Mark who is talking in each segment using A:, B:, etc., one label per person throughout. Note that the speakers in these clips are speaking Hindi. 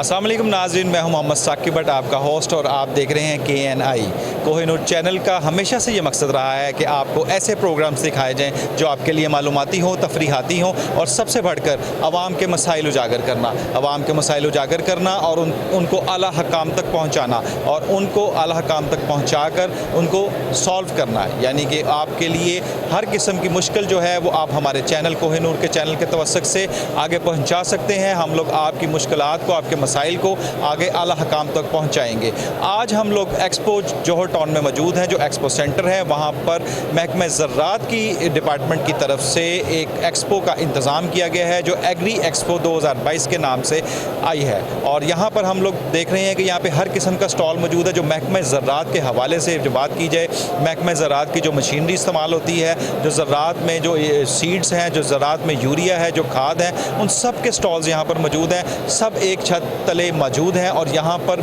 A: अस्सलाम वालेकुम नाज़रीन, मैं हूं मोहम्मद साकिब भट्ट, आपका होस्ट, और आप देख रहे हैं KNI कोहिनूर चैनल का। हमेशा से ये मकसद रहा है कि आपको ऐसे प्रोग्राम्स दिखाए जाएं जो आपके लिए मालूमाती हों, तफरीहाती हों, और सबसे बढ़कर आवाम के मसाइल उजागर करना, आवाम के मसाइल उजागर करना और उनको आला हकाम तक पहुँचाना, और उनको आला हकाम तक पहुँचा कर उनको सॉल्व करना। यानी कि आपके लिए हर किस्म की मुश्किल जो है वो आप हमारे चैनल कोहिनूर के चैनल के तवस्सुक से आगे पहुँचा सकते हैं। हम लोग आपकी मुश्किलात को, आपके मसाइल को आगे आला हकाम तक पहुँचाएँगे। आज हम लोग एक्सपो जौहर टाउन में मौजूद हैं, जो एक्सपो सेंटर है। वहाँ पर महकमा ज़राअत की डिपार्टमेंट की तरफ से एक एक्सपो का इंतज़ाम किया गया है जो एग्री एक्सपो 2022 के नाम से आई है। और यहाँ पर हम लोग देख रहे हैं कि यहाँ पे हर किस्म का स्टॉल मौजूद है। जो महकमा ज़राअत के हवाले से जो बात की जाए, महकमा ज़राअत की जो मशीनरी इस्तेमाल होती है, जो ज़राअत में जो सीड्स हैं, जो ज़राअत में यूरिया है, जो खाद है, उन सब के स्टॉल्स यहाँ पर मौजूद हैं। सब एक छत तले मौजूद हैं और यहाँ पर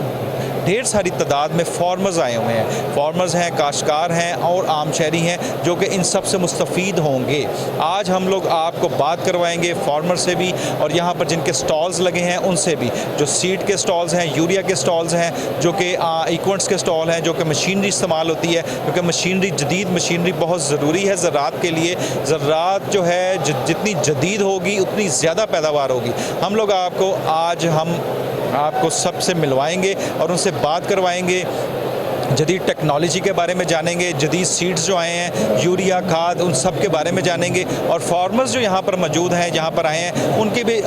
A: ढेर सारी तादाद में फार्मर्स आए हुए हैं। फार्मर्स हैं, काश्तकार हैं और आम शहरी हैं जो कि इन सब से मुस्तफ़ीद होंगे। आज हम लोग आपको बात करवाएंगे फार्मर से भी और यहाँ पर जिनके स्टॉल्स लगे हैं उनसे भी। जो सीड के स्टॉल्स हैं, यूरिया के स्टॉल्स हैं, जो कि इक्विपमेंट्स के स्टॉल हैं, जो कि मशीनरी इस्तेमाल होती है, क्योंकि मशीनरी, जदीद मशीनरी बहुत ज़रूरी है ज़राअत के लिए। ज़राअत जो है जितनी जदीद होगी उतनी ज़्यादा पैदावार होगी। हम लोग आपको सबसे मिलवाएंगे और उनसे बात करवाएंगे, जदीद टेक्नोलॉजी के बारे में जानेंगे, जदीद सीड्स जो आए हैं, यूरिया, खाद, उन सब के बारे में जानेंगे। और फार्मर्स जो यहाँ पर मौजूद हैं, जहाँ पर आए हैं,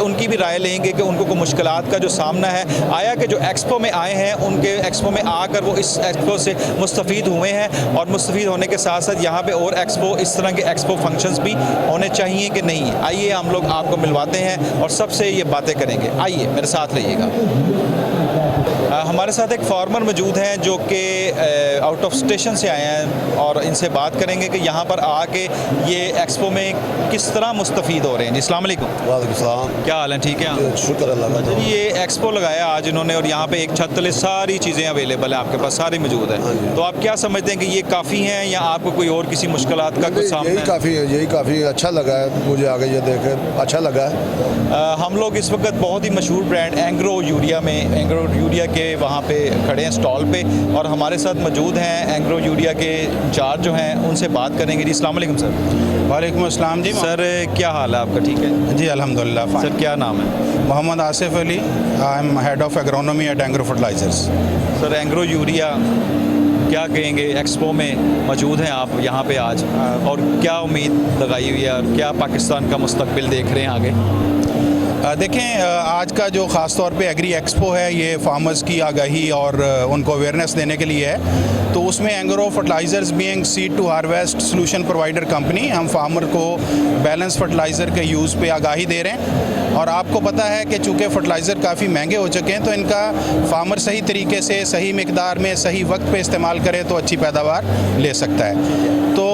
A: उनकी भी राय लेंगे कि उनको कोई मुश्किलात का जो सामना है आया कि जो एक्सपो में आए हैं, उनके एक्सपो में आकर वो इस एक्सपो से मुस्तफ़ीद हुए हैं। और मुस्तफ़ीद होने के साथ साथ यहाँ पर और एक्सपो, इस तरह के एक्सपो फंक्शंस भी होने चाहिए कि नहीं। आइए हम लोग आपको मिलवाते हैं और सबसे ये बातें करेंगे। आइए मेरे साथ रहिएगा। हमारे साथ एक फार्मर मौजूद हैं जो कि आउट ऑफ स्टेशन से आए हैं और इनसे बात करेंगे कि यहाँ पर आके ये एक्सपो में किस तरह मुस्तफ़ीद हो रहे हैं। अस्सलाम वालेकुम।
B: वालेकुम सलाम।
A: क्या हाल है? ठीक है,
B: शुक्र अल्लाह का।
A: ये एक्सपो लगाया आज इन्होंने और यहाँ पे एक छत तले सारी चीज़ें अवेलेबल हैं, आपके पास सारी मौजूद है। तो आप क्या समझते हैं कि ये काफ़ी हैं या आपको कोई और किसी मुश्किलात का कुछ सामना?
B: यही काफ़ी है, यही काफ़ी अच्छा लगा है मुझे, आगे ये देख अच्छा लगा है।
A: हम लोग इस वक्त बहुत ही मशहूर ब्रांड एंग्रो यूरिया के वहाँ पे खड़े हैं स्टॉल पे, और हमारे साथ मौजूद हैं एंग्रो यूरिया के इंचार्ज जो हैं, उनसे बात करेंगे। जी अस्सलाम वालेकुम सर।
C: वालेकुम अस्सलाम जी।
A: सर क्या हाल है आपका? ठीक है
C: जी अल्हम्दुलिल्लाह।
A: सर क्या नाम है?
C: Mohammad Asif Ali, I am head of agronomy at Engro fertilisers.
A: Sir Engro urea क्या कहेंगे, एक्सपो में मौजूद हैं आप यहाँ पे आज, और क्या उम्मीद लगाई हुई है और क्या पाकिस्तान का मुस्तकबिल देख रहे हैं आगे?
C: देखें, आज का जो ख़ास तौर पे एग्री एक्सपो है, ये फार्मर्स की आगाही और उनको अवेयरनेस देने के लिए है। तो उसमें Engro fertilisers being seed to harvest solution provider company, हम फार्मर को बैलेंस फर्टिलाइज़र के यूज़ पे आगाही दे रहे हैं। और आपको पता है कि चूँकि फर्टिलाइज़र काफ़ी महंगे हो चुके हैं, तो इनका फार्मर सही तरीके से, सही मिकदार में, सही वक्त पे इस्तेमाल करे तो अच्छी पैदावार ले सकता है। तो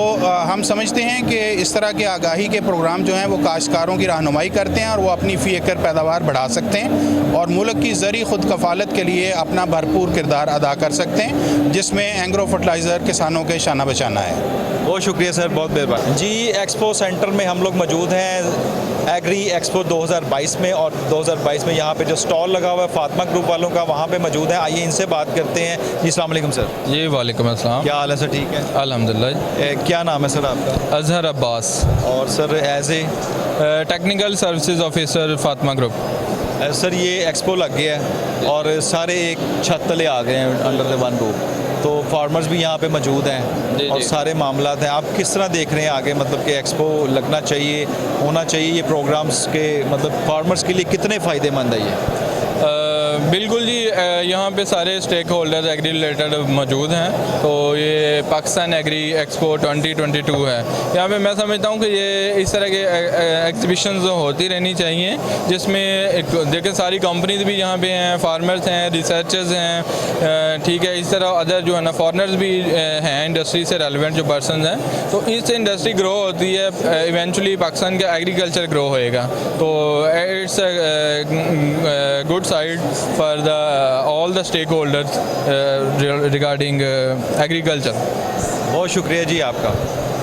C: हम समझते हैं कि इस तरह के आगाही के प्रोग्राम जो हैं वो काश्तकारों की रहनुमाई करते हैं और वो अपनी फ़ी एकड़ पैदावार बढ़ा सकते हैं और मुल्क की ज़री खुद कफ़ालत के लिए अपना भरपूर किरदार अदा कर सकते हैं, जिसमें एंग्रो फर्टिलाइज़र किसानों के शाना बचाना है।
A: बहुत शुक्रिया सर, बहुत मेहरबानी जी। एक्सपो सेंटर में हम लोग मौजूद हैं एग्री एक्सपो 2022 में, और 2022 में यहाँ पे जो स्टॉल लगा हुआ है फातिमा ग्रुप वालों का, वहाँ पे मौजूद है। आइए इनसे बात करते हैं। जी अस्सलाम वालेकुम सर।
D: जी वालेकुम अस्सलाम।
A: क्या हाल है सर? ठीक है
D: अल्हम्दुलिल्लाह।
A: क्या नाम है सर आपका?
D: अजहर अब्बास।
A: और sir as a
D: technical services officer Fatima group.
A: Sir ये एक्सपो लग गया है और सारे एक छत तले आ गए हैं अंडर द वन रूफ, तो फार्मर्स भी यहाँ पे मौजूद हैं और सारे मामलात हैं। आप किस तरह देख रहे हैं आगे, मतलब कि एक्सपो लगना चाहिए, होना चाहिए ये प्रोग्राम्स के, मतलब फार्मर्स के लिए कितने फ़ायदेमंद है ये?
D: बिल्कुल जी, यहाँ पे सारे स्टेक होल्डर्स एग्री रिलेटेड मौजूद हैं। तो ये पाकिस्तान एग्री एक्सपो 2022 है। यहाँ पे मैं समझता हूँ कि ये इस तरह के एग्जीबिशंस होती रहनी चाहिए, जिसमें देखें सारी कंपनीज भी यहाँ पे हैं, फार्मर्स हैं, रिसर्चर्स हैं, ठीक है। इस तरह अदर जो है ना फॉरनर्स भी हैं, इंडस्ट्री से रेलिवेंट जो पर्सन हैं। तो इससे इंडस्ट्री ग्रो होती है, इवेंचुअली पाकिस्तान का एग्रीकल्चर ग्रो होएगा। तो it's good side for all the stakeholders regarding agriculture.
A: बहुत शुक्रिया जी आपका।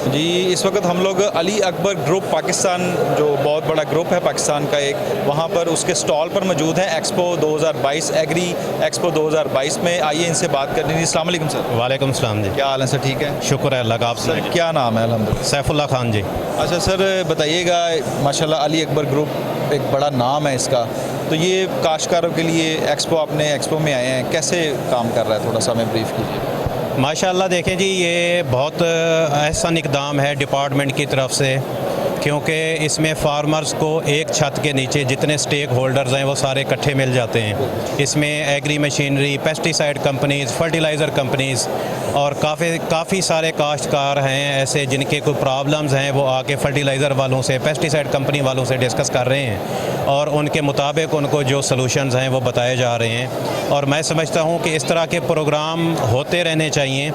A: जी इस वक्त हम लोग अली अकबर ग्रुप पाकिस्तान, जो बहुत बड़ा ग्रुप है पाकिस्तान का एक, वहाँ पर उसके स्टॉल पर मौजूद है एक्सपो 2022 एग्री एक्सपो 2022 में। आइए इनसे बात करनी थी। अस्सलाम वालेकुम सर।
E: वालेकुम सलाम जी।
A: क्या हाल है सर? ठीक है,
E: शुक्र है अल्लाह का। आप
A: सर क्या नाम है? अल्हम्दुलिल्लाह।
E: सैफुल्लाह खान जी।
A: अच्छा सर बताइएगा, माशाल्लाह अली अकबर ग्रुप एक बड़ा नाम है इसका, तो ये काश्तकारों के लिए एक्सपो में आए हैं, कैसे काम कर रहा है? थोड़ा सा हमें ब्रीफ कीजिए।
E: माशाल्लाह देखें जी, ये बहुत एहसन इक़दाम है डिपार्टमेंट की तरफ से, क्योंकि इसमें फार्मर्स को एक छत के नीचे जितने स्टेक होल्डर्स हैं वो सारे इकट्ठे मिल जाते हैं। इसमें agri machinery, pesticide companies, fertiliser companies और काफ़ी सारे काश्तकार हैं ऐसे जिनके कोई प्रॉब्लम्स हैं, वो आके फर्टिलाइज़र वालों से, पेस्टिसाइड कंपनी वालों से डिस्कस कर रहे हैं और उनके मुताबिक उनको जो सलूशंस हैं वो बताए जा रहे हैं। और मैं समझता हूँ कि इस तरह के प्रोग्राम होते रहने चाहिए।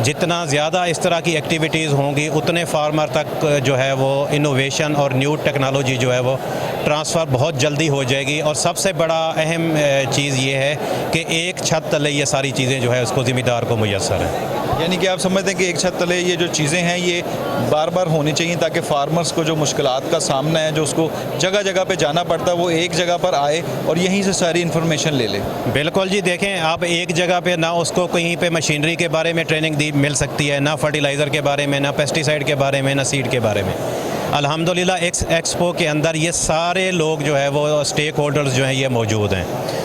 E: जितना ज़्यादा इस तरह की एक्टिविटीज़ होंगी उतने फार्मर तक जो है वो इनोवेशन और न्यू टेक्नोलॉजी जो है वो ट्रांसफ़र बहुत जल्दी हो जाएगी। और सबसे बड़ा अहम चीज़ ये है कि एक छत तले ये सारी चीज़ें जो है उसको ज़िम्मेदार को मुयस्सर है।
A: यानी कि आप समझते हैं कि एक छत तले ये जो चीज़ें हैं ये बार बार होनी चाहिए, ताकि फार्मर्स को जो मुश्किलात का सामना है, जो उसको जगह जगह पे जाना पड़ता है, वो एक जगह पर आए और यहीं से सारी इन्फॉर्मेशन ले ले।
E: बिल्कुल जी। देखें, आप एक जगह पे ना उसको कहीं पे मशीनरी के बारे में ट्रेनिंग मिल सकती है, ना फर्टिलाइज़र के बारे में, ना पेस्टिसाइड के बारे में, ना सीड के बारे में। अल्हम्दुलिल्लाह एक्सपो के अंदर ये सारे लोग जो है वो स्टेक होल्डर्स जो हैं ये मौजूद हैं।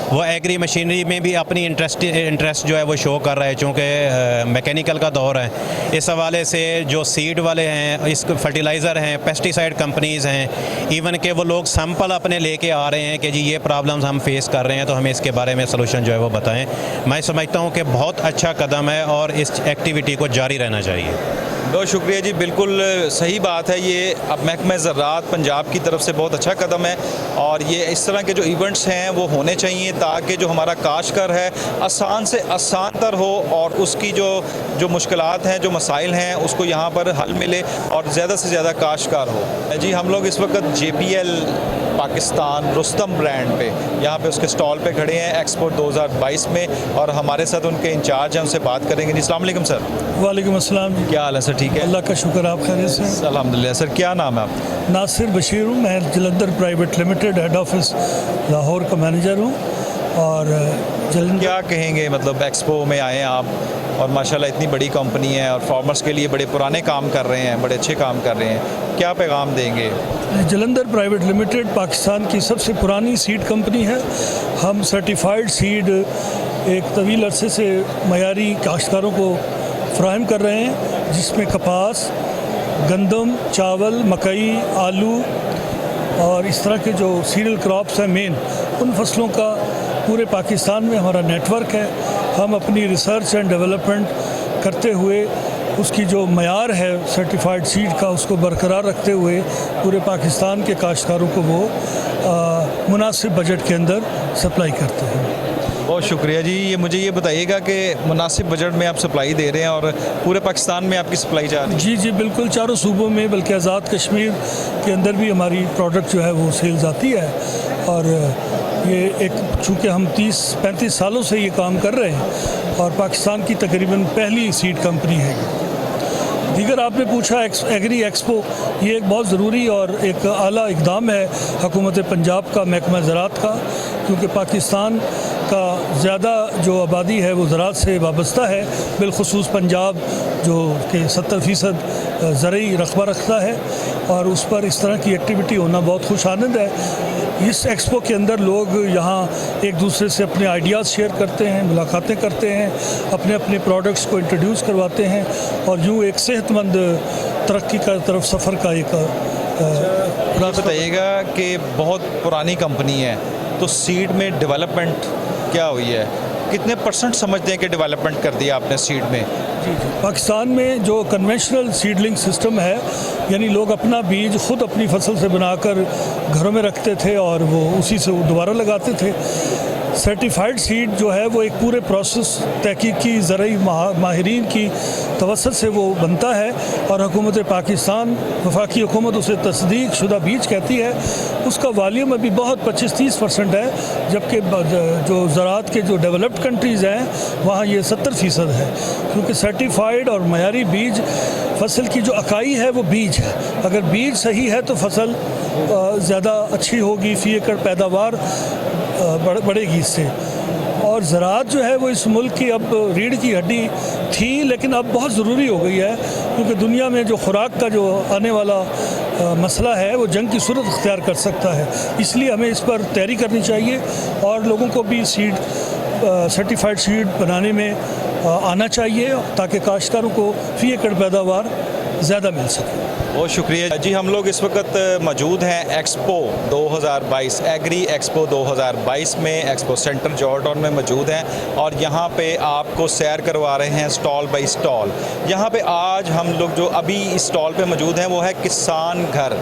E: वो एग्री मशीनरी में भी अपनी इंटरेस्ट जो है वो शो कर रहा है, चूँकि मैकेनिकल का दौर है। इस हवाले से जो सीड वाले हैं, इस फर्टिलाइज़र हैं, पेस्टिसाइड कंपनीज़ हैं, इवन के वो लोग सैंपल अपने लेके आ रहे हैं कि जी ये प्रॉब्लम्स हम फेस कर रहे हैं, तो हमें इसके बारे में सलूशन जो है वो बताएं। मैं समझता हूँ कि बहुत अच्छा कदम है और इस एक्टिविटी को जारी रहना चाहिए।
A: बहुत शुक्रिया जी, बिल्कुल सही बात है। ये अब महकमा ज़राअत पंजाब की तरफ से बहुत अच्छा कदम है और ये इस तरह के जो इवेंट्स हैं वो होने चाहिए, ताकि जो हमारा काश्तकार है आसान से आसान तर हो और उसकी जो मुश्किलात हैं, जो मसाइल हैं, उसको यहाँ पर हल मिले और ज़्यादा से ज़्यादा काश्तकार हो। जी हम लोग इस वक्त JPL पाकिस्तान रुस्तम ब्रांड पे, यहाँ पे उसके स्टॉल पे खड़े हैं एक्सपो 2022 में और हमारे साथ उनके इंचार्ज हैं, उनसे बात करेंगे। जी अस्सलाम वालेकुम सर।
F: वालेकुम अस्सलाम।
A: क्या हाल है सर? ठीक है,
F: अल्लाह का शुक्र। आप खैरियत से?
A: अल्हम्दुलिल्लाह। सर क्या नाम है आप?
F: नासिर बशीर हूँ, मैं Jalandhar private limited head office Lahore का मैनेजर हूँ। और
A: क्या कहेंगे, मतलब एक्सपो में आए हैं आप और माशाल्लाह इतनी बड़ी कंपनी है और फार्मर्स के लिए बड़े पुराने काम कर रहे हैं, बड़े अच्छे काम कर रहे हैं, क्या पैगाम देंगे?
F: जलंधर प्राइवेट लिमिटेड पाकिस्तान की सबसे पुरानी सीड कंपनी है। हम सर्टिफाइड सीड एक तवील अरसे से मयारी काश्तकारों को फ्राहम कर रहे हैं, जिसमें कपास, गंदम, चावल, मकई, आलू और इस तरह के जो सीरियल क्रॉप्स हैं मेन, उन फसलों का पूरे पाकिस्तान में हमारा नेटवर्क है। हम अपनी रिसर्च एंड डेवलपमेंट करते हुए उसकी जो मयार है सर्टिफाइड सीड का, उसको बरकरार रखते हुए पूरे पाकिस्तान के काश्तकारों को वो मुनासिब बजट के अंदर सप्लाई करते हैं।
A: बहुत शुक्रिया जी। ये मुझे ये बताइएगा कि मुनासिब बजट में आप सप्लाई दे रहे हैं और पूरे पाकिस्तान में आपकी सप्लाई जा रही है?
F: जी जी बिल्कुल, चारों सूबों में, बल्कि आज़ाद कश्मीर के अंदर भी हमारी प्रोडक्ट जो है वो सेल्स आती है। और ये एक चूँकि हम 30-35 सालों से ये काम कर रहे हैं और पाकिस्तान की तकरीबन पहली सीड कंपनी है। दीगर आपने पूछा एग्री एक्सपो, ये एक बहुत ज़रूरी और एक आला इक़दाम है हुकूमत पंजाब का, महकमा ज़राअत का, क्योंकि पाकिस्तान का ज़्यादा जो आबादी है वो ज़राअत से वाबस्ता है, बिलखुसूस पंजाब जो कि 70% ज़रई रकबा रखता है और उस पर इस तरह की एक्टिविटी होना बहुत खुश आनंद है। इस एक्सपो के अंदर लोग यहाँ एक दूसरे से अपने आइडियाज़ शेयर करते हैं, मुलाकातें करते हैं, अपने अपने प्रोडक्ट्स को इंट्रोड्यूस करवाते हैं और यूँ एक सेहतमंद तरक्की का तरफ सफ़र का एक
A: बताइएगा कि बहुत पुरानी कंपनी है, तो सीड में डेवलपमेंट क्या हुई है? कितने % समझते हैं कि डेवलपमेंट कर दिया आपने सीड में?
F: पाकिस्तान में जो कन्वेंशनल सीडलिंग सिस्टम है, यानी लोग अपना बीज खुद अपनी फसल से बनाकर घरों में रखते थे और वो उसी से वो दोबारा लगाते थे। सर्टिफाइड सीड जो है वो एक पूरे प्रोसेस तहकीकी ज़रई माहिरीन की तवसत से वो बनता है और हुकूमत पाकिस्तान, वफाकी हुकूमत उसे तस्दीक शुदा बीज कहती है। उसका वॉल्यूम अभी बहुत 25-30% है, जबकि जो ज़राअत के जो डेवलप्ड कंट्रीज़ हैं वहाँ ये 70% है, क्योंकि सर्टिफाइड और मयारी बीज फसल की जो अकाई है वो बीज है। अगर बीज सही है तो फसल ज़्यादा अच्छी होगी, फी एकड़ पैदावार बढ़ेगी इससे। और ज़राअत जो है वो इस मुल्क की अब रीढ़ की हड्डी थी, लेकिन अब बहुत ज़रूरी हो गई है, क्योंकि दुनिया में जो खुराक का जो आने वाला मसला है वो जंग की सूरत अख्तियार कर सकता है। इसलिए हमें इस पर तैयारी करनी चाहिए और लोगों को भी सीड सर्टिफाइड सीड बनाने में आना चाहिए, ताकि काश्तकारों को फ़ी एकड़ पैदावार ज़्यादा मिल सके।
A: बहुत शुक्रिया जी। हम लोग इस वक्त मौजूद हैं एक्सपो 2022 एग्री एक्सपो 2022 में, एक्सपो सेंटर जॉर्ज टाउन में मौजूद हैं और यहाँ पे आपको सैर करवा रहे हैं स्टॉल बाई स्टॉल। यहाँ पे आज हम लोग जो अभी इस स्टॉल पे मौजूद हैं वो है किसान घर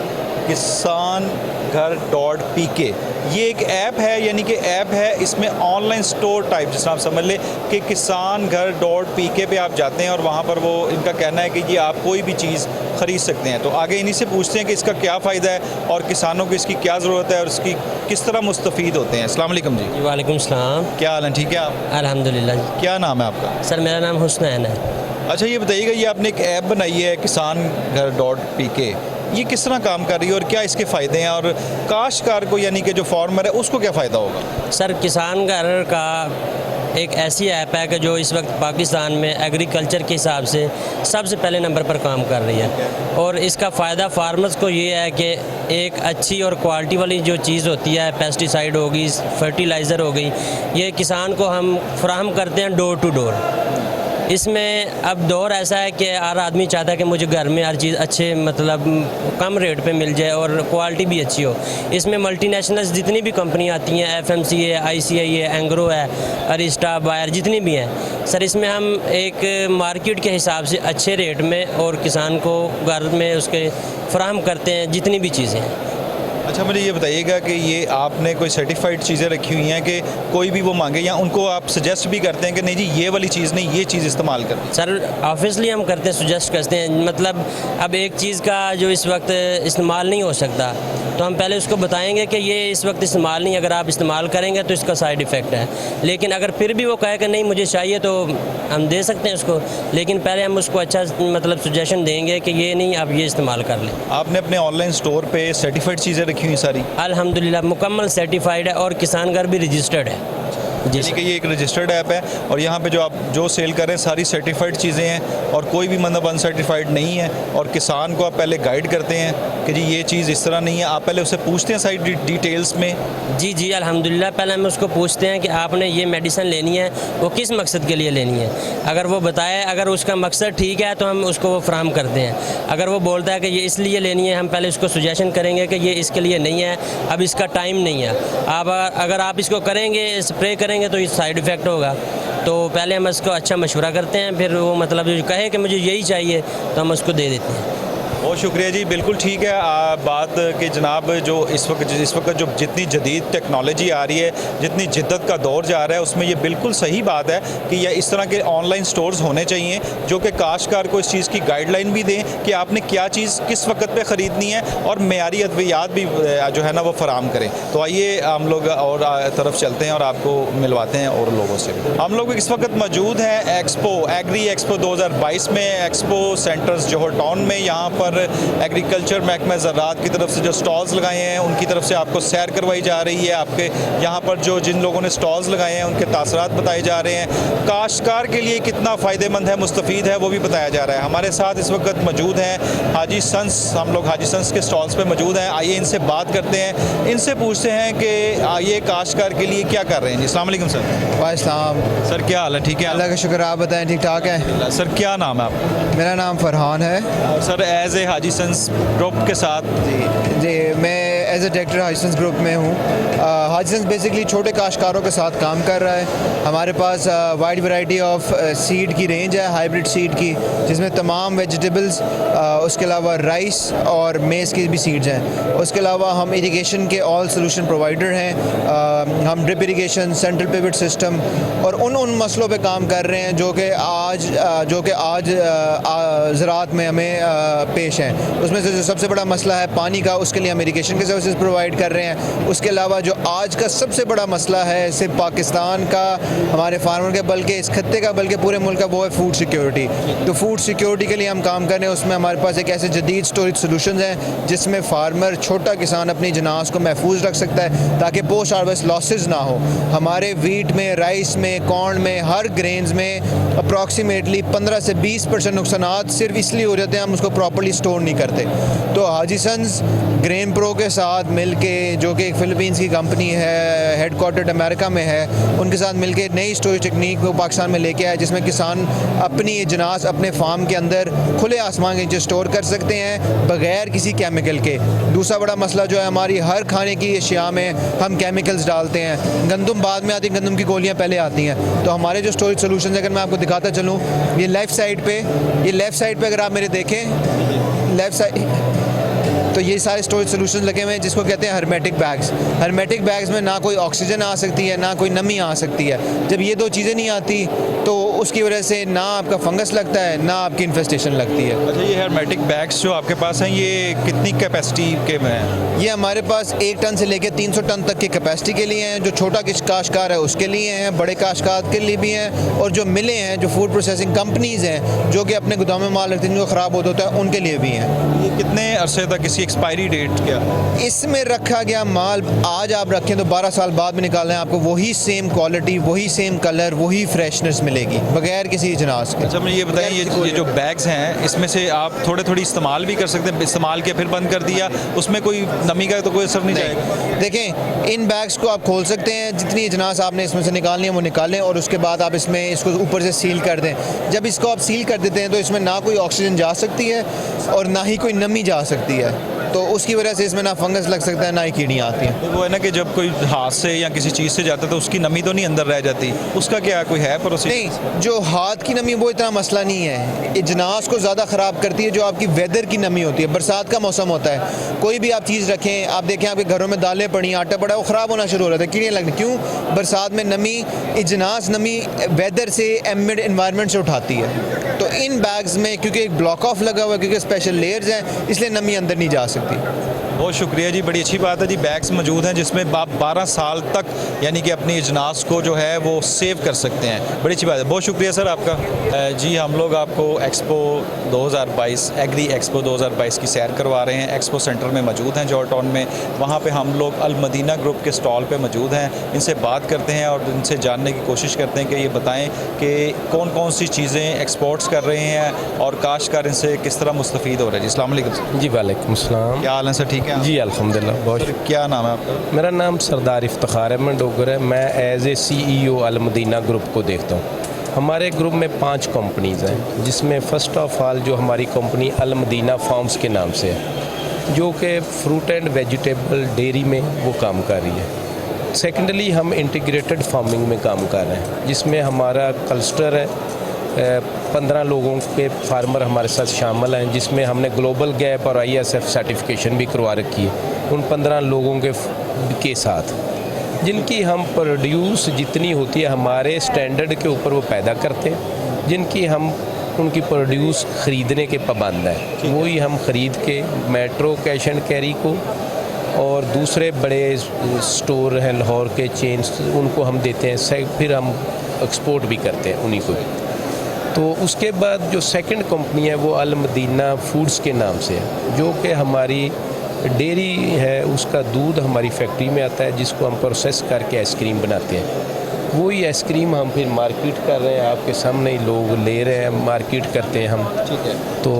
A: .pk। ये एक ऐप है, यानी कि ऐप है, इसमें ऑनलाइन स्टोर टाइप, जिस आप समझ लें कि किसान घर .pk पे आप जाते हैं और वहाँ पर वो इनका कहना है कि जी आप कोई भी चीज़ ख़रीद सकते हैं। तो आगे इन्हीं से पूछते हैं कि इसका क्या फ़ायदा है और किसानों को इसकी क्या ज़रूरत है और इसकी किस तरह मुस्तफ़ीद होते हैं। अस्सलाम वालेकुम जी।
G: वालेकुम सलाम।
A: क्या हाल है? ठीक है आप?
G: अल्हम्दुलिल्लाह जी।
A: क्या नाम है आपका?
G: सर मेरा नाम हुस्नैन है।
A: अच्छा, ये बताइएगा, ये आपने एक ऐप बनाई है किसान घर .pk, ये किस तरह काम कर रही है और क्या इसके फ़ायदे हैं, और काश्तकार को यानी कि जो फार्मर है उसको क्या फ़ायदा होगा?
G: सर किसान घर का एक ऐसी ऐप है कि जो इस वक्त पाकिस्तान में एग्रीकल्चर के हिसाब से सबसे पहले नंबर पर काम कर रही है। और इसका फ़ायदा फार्मर्स को ये है कि एक अच्छी और क्वालिटी वाली जो चीज़ होती है, पेस्टिसाइड होगी, फर्टिलाइज़र हो गई, ये किसान को हम फराहम करते हैं डोर टू डोर। इसमें अब दौर ऐसा है कि हर आदमी चाहता है कि मुझे घर में हर चीज़ अच्छे मतलब कम रेट पे मिल जाए और क्वालिटी भी अच्छी हो। इसमें मल्टीनेशनल्स जितनी भी कंपनी आती हैं, FMC है, ICI है, एंग्रो है, अरिस्टा, बायर, जितनी भी हैं सर, इसमें हम एक मार्केट के हिसाब से अच्छे रेट में और किसान को घर में उसके फराहम करते हैं जितनी भी चीज़ें हैं।
A: अच्छा, मुझे ये बताइएगा कि ये आपने कोई सर्टिफाइड चीज़ें रखी हुई हैं कि कोई भी वो मांगे, या उनको आप सजेस्ट भी करते हैं कि नहीं जी ये वाली चीज़ नहीं, ये चीज़ इस्तेमाल करें?
G: सर ऑब्वियसली हम करते हैं, सजेस्ट करते हैं। मतलब अब एक चीज़ का जो इस वक्त इस्तेमाल नहीं हो सकता तो हम पहले उसको बताएंगे कि ये इस वक्त इस्तेमाल नहीं, अगर आप इस्तेमाल करेंगे तो इसका साइड इफ़ेक्ट है। लेकिन अगर फिर भी वो कहे कि नहीं मुझे चाहिए तो हम दे सकते हैं उसको, लेकिन पहले हम उसको अच्छा मतलब सजेशन देंगे कि ये नहीं, आप ये इस्तेमाल कर लें।
A: आपने अपने ऑनलाइन स्टोर पे सर्टिफाइड चीज़ें रखी हुई सारी?
G: अल्हम्दुलिल्लाह मुकम्मल सर्टिफाइड है और किसान घर भी रजिस्टर्ड है जी।
A: यानी कि ये एक रजिस्टर्ड ऐप है और यहाँ पे जो आप जो सेल कर रहे हैं सारी सर्टिफाइड चीज़ें हैं और कोई भी मतलब अनसर्टिफाइड नहीं है, और किसान को आप पहले गाइड करते हैं कि जी ये चीज़ इस तरह नहीं है, आप पहले उससे पूछते हैं सारी डिटेल्स में?
G: जी जी अल्हम्दुलिल्लाह, पहले हम उसको पूछते हैं कि आपने ये मेडिसिन लेनी है वो किस मकसद के लिए लेनी है। अगर वो बताए, अगर उसका मकसद ठीक है तो हम उसको वो फ्राहम करते हैं। अगर वो बोलता है कि ये इसलिए लेनी है, हम पहले उसको सजेशन करेंगे कि ये इसके लिए नहीं है, अब इसका टाइम नहीं है, अब अगर आप इसको करेंगे, स्प्रे करेंगे तो ये साइड इफ़ेक्ट होगा। तो पहले हम इसको अच्छा मशवरा करते हैं, फिर वो मतलब जो कहे कि मुझे यही चाहिए तो हम उसको दे देते हैं।
A: बहुत शुक्रिया जी, बिल्कुल ठीक है बात कि जनाब जो इस वक्त जो जितनी जदीद टेक्नोलॉजी आ रही है, जितनी जिद्दत का दौर जा रहा है, उसमें ये बिल्कुल सही बात है कि यह इस तरह के ऑनलाइन स्टोर्स होने चाहिए जो कि काश्तकार को इस चीज़ की गाइडलाइन भी दें कि आपने क्या चीज़ किस वक्त पे ख़रीदनी है और मेयारी अद्वियात भी जो है ना वो फराम करें। तो आइए हम लोग और तरफ चलते हैं और आपको मिलवाते हैं और लोगों से। हम लोग इस वक्त मौजूद हैं एक्सपो एग्री एक्सपो 2022 में, एक्सपो सेंटर्स जौहर टाउन में। यहाँ पर एग्रीकल्चर महकमा ज़राअत की तरफ से जो स्टॉल्स लगाए हैं उनकी तरफ से आपको सैर करवाई जा रही है। आपके यहाँ पर जो जिन लोगों ने स्टॉल्स लगाए हैं उनके तासरात बताए जा रहे हैं। काश्तकार के लिए कितना फ़ायदेमंद है, मुस्तफ़ीद है, वो भी बताया जा रहा है। हमारे साथ इस वक्त मौजूद हैं हाजी सन्स, हम लोग हाजी सन्स के स्टॉल्स पर मौजूद हैं। आइए इनसे बात करते हैं, इनसे पूछते हैं कि ये काश्तकार के लिए क्या कर रहे हैं जी। अस्सलाम वालेकुम सर।
H: वालेकुम
A: सर क्या हाल है? ठीक है,
H: अल्लाह का शुक्र, आप बताएं ठीक ठाक है?
A: सर क्या नाम है आपका?
H: मेरा नाम फरहान है।
A: Sir as a Haji sons group के साथ?
H: जी मैं as a director Haji sons group में हूँ। हाजी सन्स बेसिकली छोटे काश्तकारों के साथ काम कर रहा है। हमारे पास वाइड वैरायटी ऑफ सीड की रेंज है, हाइब्रिड सीड की, जिसमें तमाम वेजिटेबल्स, उसके अलावा राइस और मेज़ की भी सीड्स हैं। उसके अलावा हम इरिगेशन के ऑल सोल्यूशन प्रोवाइडर हैं। हम drip irrigation, central pivot system और उन मसलों पे काम कर रहे हैं जो कि आज ज़राअत में हमें पेश हैं। उसमें से जो सबसे बड़ा मसला है पानी का, उसके लिए हम इरिगेशन के सर्विसेज सर्विसेज प्रोवाइड कर रहे हैं। उसके अलावा जो आज का सबसे बड़ा मसला है सिर्फ पाकिस्तान का, हमारे फार्मर का, बल्कि इस खत्ते का, बल्कि पूरे मुल्क का, वो है फूड सिक्योरिटी। तो फूड सिक्योरिटी के लिए हम काम कर रहे हैं। उसमें हमारे पास एक ऐसे जदीद स्टोरेज सोल्यूशन हैं जिसमें फार्मर, छोटा किसान अपनी जनास को महफूज रख सकता है ताकि पोस्ट हार्वेस्ट लॉसेज ना हो। हमारे वीट में, राइस में, कॉर्न में, हर ग्रेन्स में अप्रॉक्सीमेटली 15 से 20% नुकसानात सिर्फ इसलिए हो जाते हैं हम उसको प्रॉपर्ली स्टोर नहीं करते। तो हाजी सन्स ग्रेन प्रो के साथ मिलके, जो कि एक फिलीपींस की कंपनी है, हेडक्वार्टर्ड अमेरिका में है, उनके साथ मिलके नई स्टोरेज टेक्निक को पाकिस्तान में लेके आए जिसमें किसान अपनी जनास अपने फार्म के अंदर खुले आसमान के नीचे स्टोर कर सकते हैं बगैर किसी केमिकल के। दूसरा बड़ा मसला जो है, हमारी हर खाने की अशिया में हम केमिकल्स डालते हैं। गंदम बाद में आती है, गंदम की गोलियाँ पहले आती हैं। तो हमारे जो स्टोरेज सोल्यूशन अगर मैं आपको दिखाता चलूँ, ये लेफ़्ट साइड पे अगर आप मेरे देखें, लेफ़्ट साइड, तो ये सारे स्टोरेज सोल्यूशन लगे हुए हैं जिसको कहते हैं हर्मेटिक बैग्स। हर्मेटिक बैग्स में ना कोई ऑक्सीजन आ सकती है, ना कोई नमी आ सकती है। जब ये दो चीज़ें नहीं आती तो उसकी वजह से ना आपका फंगस लगता है, ना आपकी इन्फेस्टेशन लगती है।
A: अच्छा, ये हर्मेटिक बैग्स जो आपके पास हैं, ये कितनी कैपेसिटी के में हैं?
H: ये हमारे पास 1 टन से लेकर 300 टन तक की कैपेसिटी के लिए हैं। जो छोटा काश्तकार है उसके लिए हैं, बड़े काश्तकार के लिए भी हैं, और जो मिलें हैं, जो फूड प्रोसेसिंग कंपनीज़ हैं जो कि अपने गोदाम में माल रखती हैं, जो ख़राब होता है, उनके लिए भी हैं।
A: ये कितने अरसे तक इसकी एक्सपायरी डेट क्या?
H: इसमें रखा गया माल आज आप रखें तो 12 साल बाद में निकालना है, आपको वही सेम क्वालिटी, वही सेम कलर, वही फ्रेशनेस मिलेगी बगैर किसी जनास के।
A: अच्छा, मुझे ये बताएं, ये जो बैग्स हैं, इसमें से आप थोड़ी इस्तेमाल भी कर सकते हैं, इस्तेमाल के फिर बंद कर दिया, उसमें कोई नमी का तो कोई असर नहीं जाएगा?
H: देखें, इन बैग्स को आप खोल सकते हैं, जितनी जनास आपने इसमें से निकालनी है वो निकालें, और उसके बाद आप इसमें इसको ऊपर से सील कर दें। जब इसको आप सील कर देते हैं तो इसमें ना कोई ऑक्सीजन जा सकती है और ना ही कोई नमी जा सकती है, तो उसकी वजह से इसमें ना फंगस लग सकता है, ना ही कीड़ियाँ आती हैं।
A: तो वो है ना कि जब कोई हाथ से या किसी चीज़ से जाता है तो उसकी नमी तो नहीं अंदर रह जाती, उसका क्या कोई है प्रोसीजर?
H: नहीं, जो हाथ की नमी वो इतना मसला नहीं है। इजनास को ज़्यादा ख़राब करती है जो आपकी वेदर की नमी होती है। बरसात का मौसम होता है, कोई भी आप चीज़ रखें, आप देखें आपके घरों में दालें पड़ी, आटा पड़ा, वो ख़राब होना शुरू हो रहा है, कीड़ियाँ लगनी। क्यों? बरसात में नमी, इजनास नमी वेदर से, एमिड एनवायरनमेंट से उठाती है। तो इन बैग्स में क्योंकि एक ब्लॉक ऑफ लगा हुआ है, क्योंकि स्पेशल लेयर्स हैं, इसलिए नमी अंदर नहीं जा सकती।
A: बहुत शुक्रिया जी, बड़ी अच्छी बात है जी। बैग्स मौजूद हैं जिसमें आप 12 साल तक यानी कि अपनी इजनास को जो है वो सेव कर सकते हैं। बड़ी अच्छी बात है, बहुत शुक्रिया सर आपका। जी, हम लोग आपको एक्सपो 2022, एग्री एक्सपो 2022 की सैर करवा रहे हैं। एक्सपो सेंटर में मौजूद हैं जॉर्ज टाउन में। वहाँ पे हम लोग अल मदीना ग्रुप के स्टॉल पे मौजूद हैं। इनसे बात करते हैं और इनसे जानने की कोशिश करते हैं कि ये बताएं कि कौन कौन सी चीज़ें एक्सपोर्ट्स कर रहे हैं और काश्तकार इनसे किस तरह मुस्तफ़ीद हो रहे हैं। जी, अस्सलाम वालेकुम।
I: जी वालेकुम सलाम।
A: क्या हाल है सर, ठीक है?
I: जी अल्हम्दुलिल्लाह, बहुत
A: सर, क्या नाम है आपका?
I: मेरा नाम सरदार इफ्तिखार अहमद डोगर है। मैं as a CEO Al Madina group को देखता हूँ। हमारे ग्रुप में 5 कंपनीज़ हैं, जिसमें फ़र्स्ट ऑफ़ ऑल जो हमारी कंपनी अल मदीना फार्म्स के नाम से है, जो कि फ्रूट एंड वेजिटेबल डेयरी में वो काम कर रही है। सेकेंडली हम इंटीग्रेटेड फार्मिंग में काम कर रहे हैं, जिसमें हमारा क्लस्टर है, 15 लोगों के फार्मर हमारे साथ शामिल हैं, जिसमें हमने ग्लोबल गैप और ISF सर्टिफिकेशन भी करवा रखी है उन 15 लोगों के साथ, जिनकी हम प्रोड्यूस जितनी होती है हमारे स्टैंडर्ड के ऊपर वो पैदा करते हैं, जिनकी हम उनकी प्रोड्यूस ख़रीदने के पाबंद हैं। वही हम ख़रीद के मेट्रो, कैश एंड कैरी को और दूसरे बड़े स्टोर हैं लाहौर के चेन्स, उनको हम देते हैं, फिर हम एक्सपोर्ट भी करते हैं उन्हीं को। तो उसके बाद जो सेकंड कंपनी है वो अल मदीना फूड्स के नाम से है, जो कि हमारी डेयरी है, उसका दूध हमारी फैक्ट्री में आता है, जिसको हम प्रोसेस करके आइसक्रीम बनाते हैं। वही आइसक्रीम हम फिर मार्केट कर रहे हैं, आपके सामने ही लोग ले रहे हैं, मार्केट करते हैं हम।
A: ठीक है।
I: तो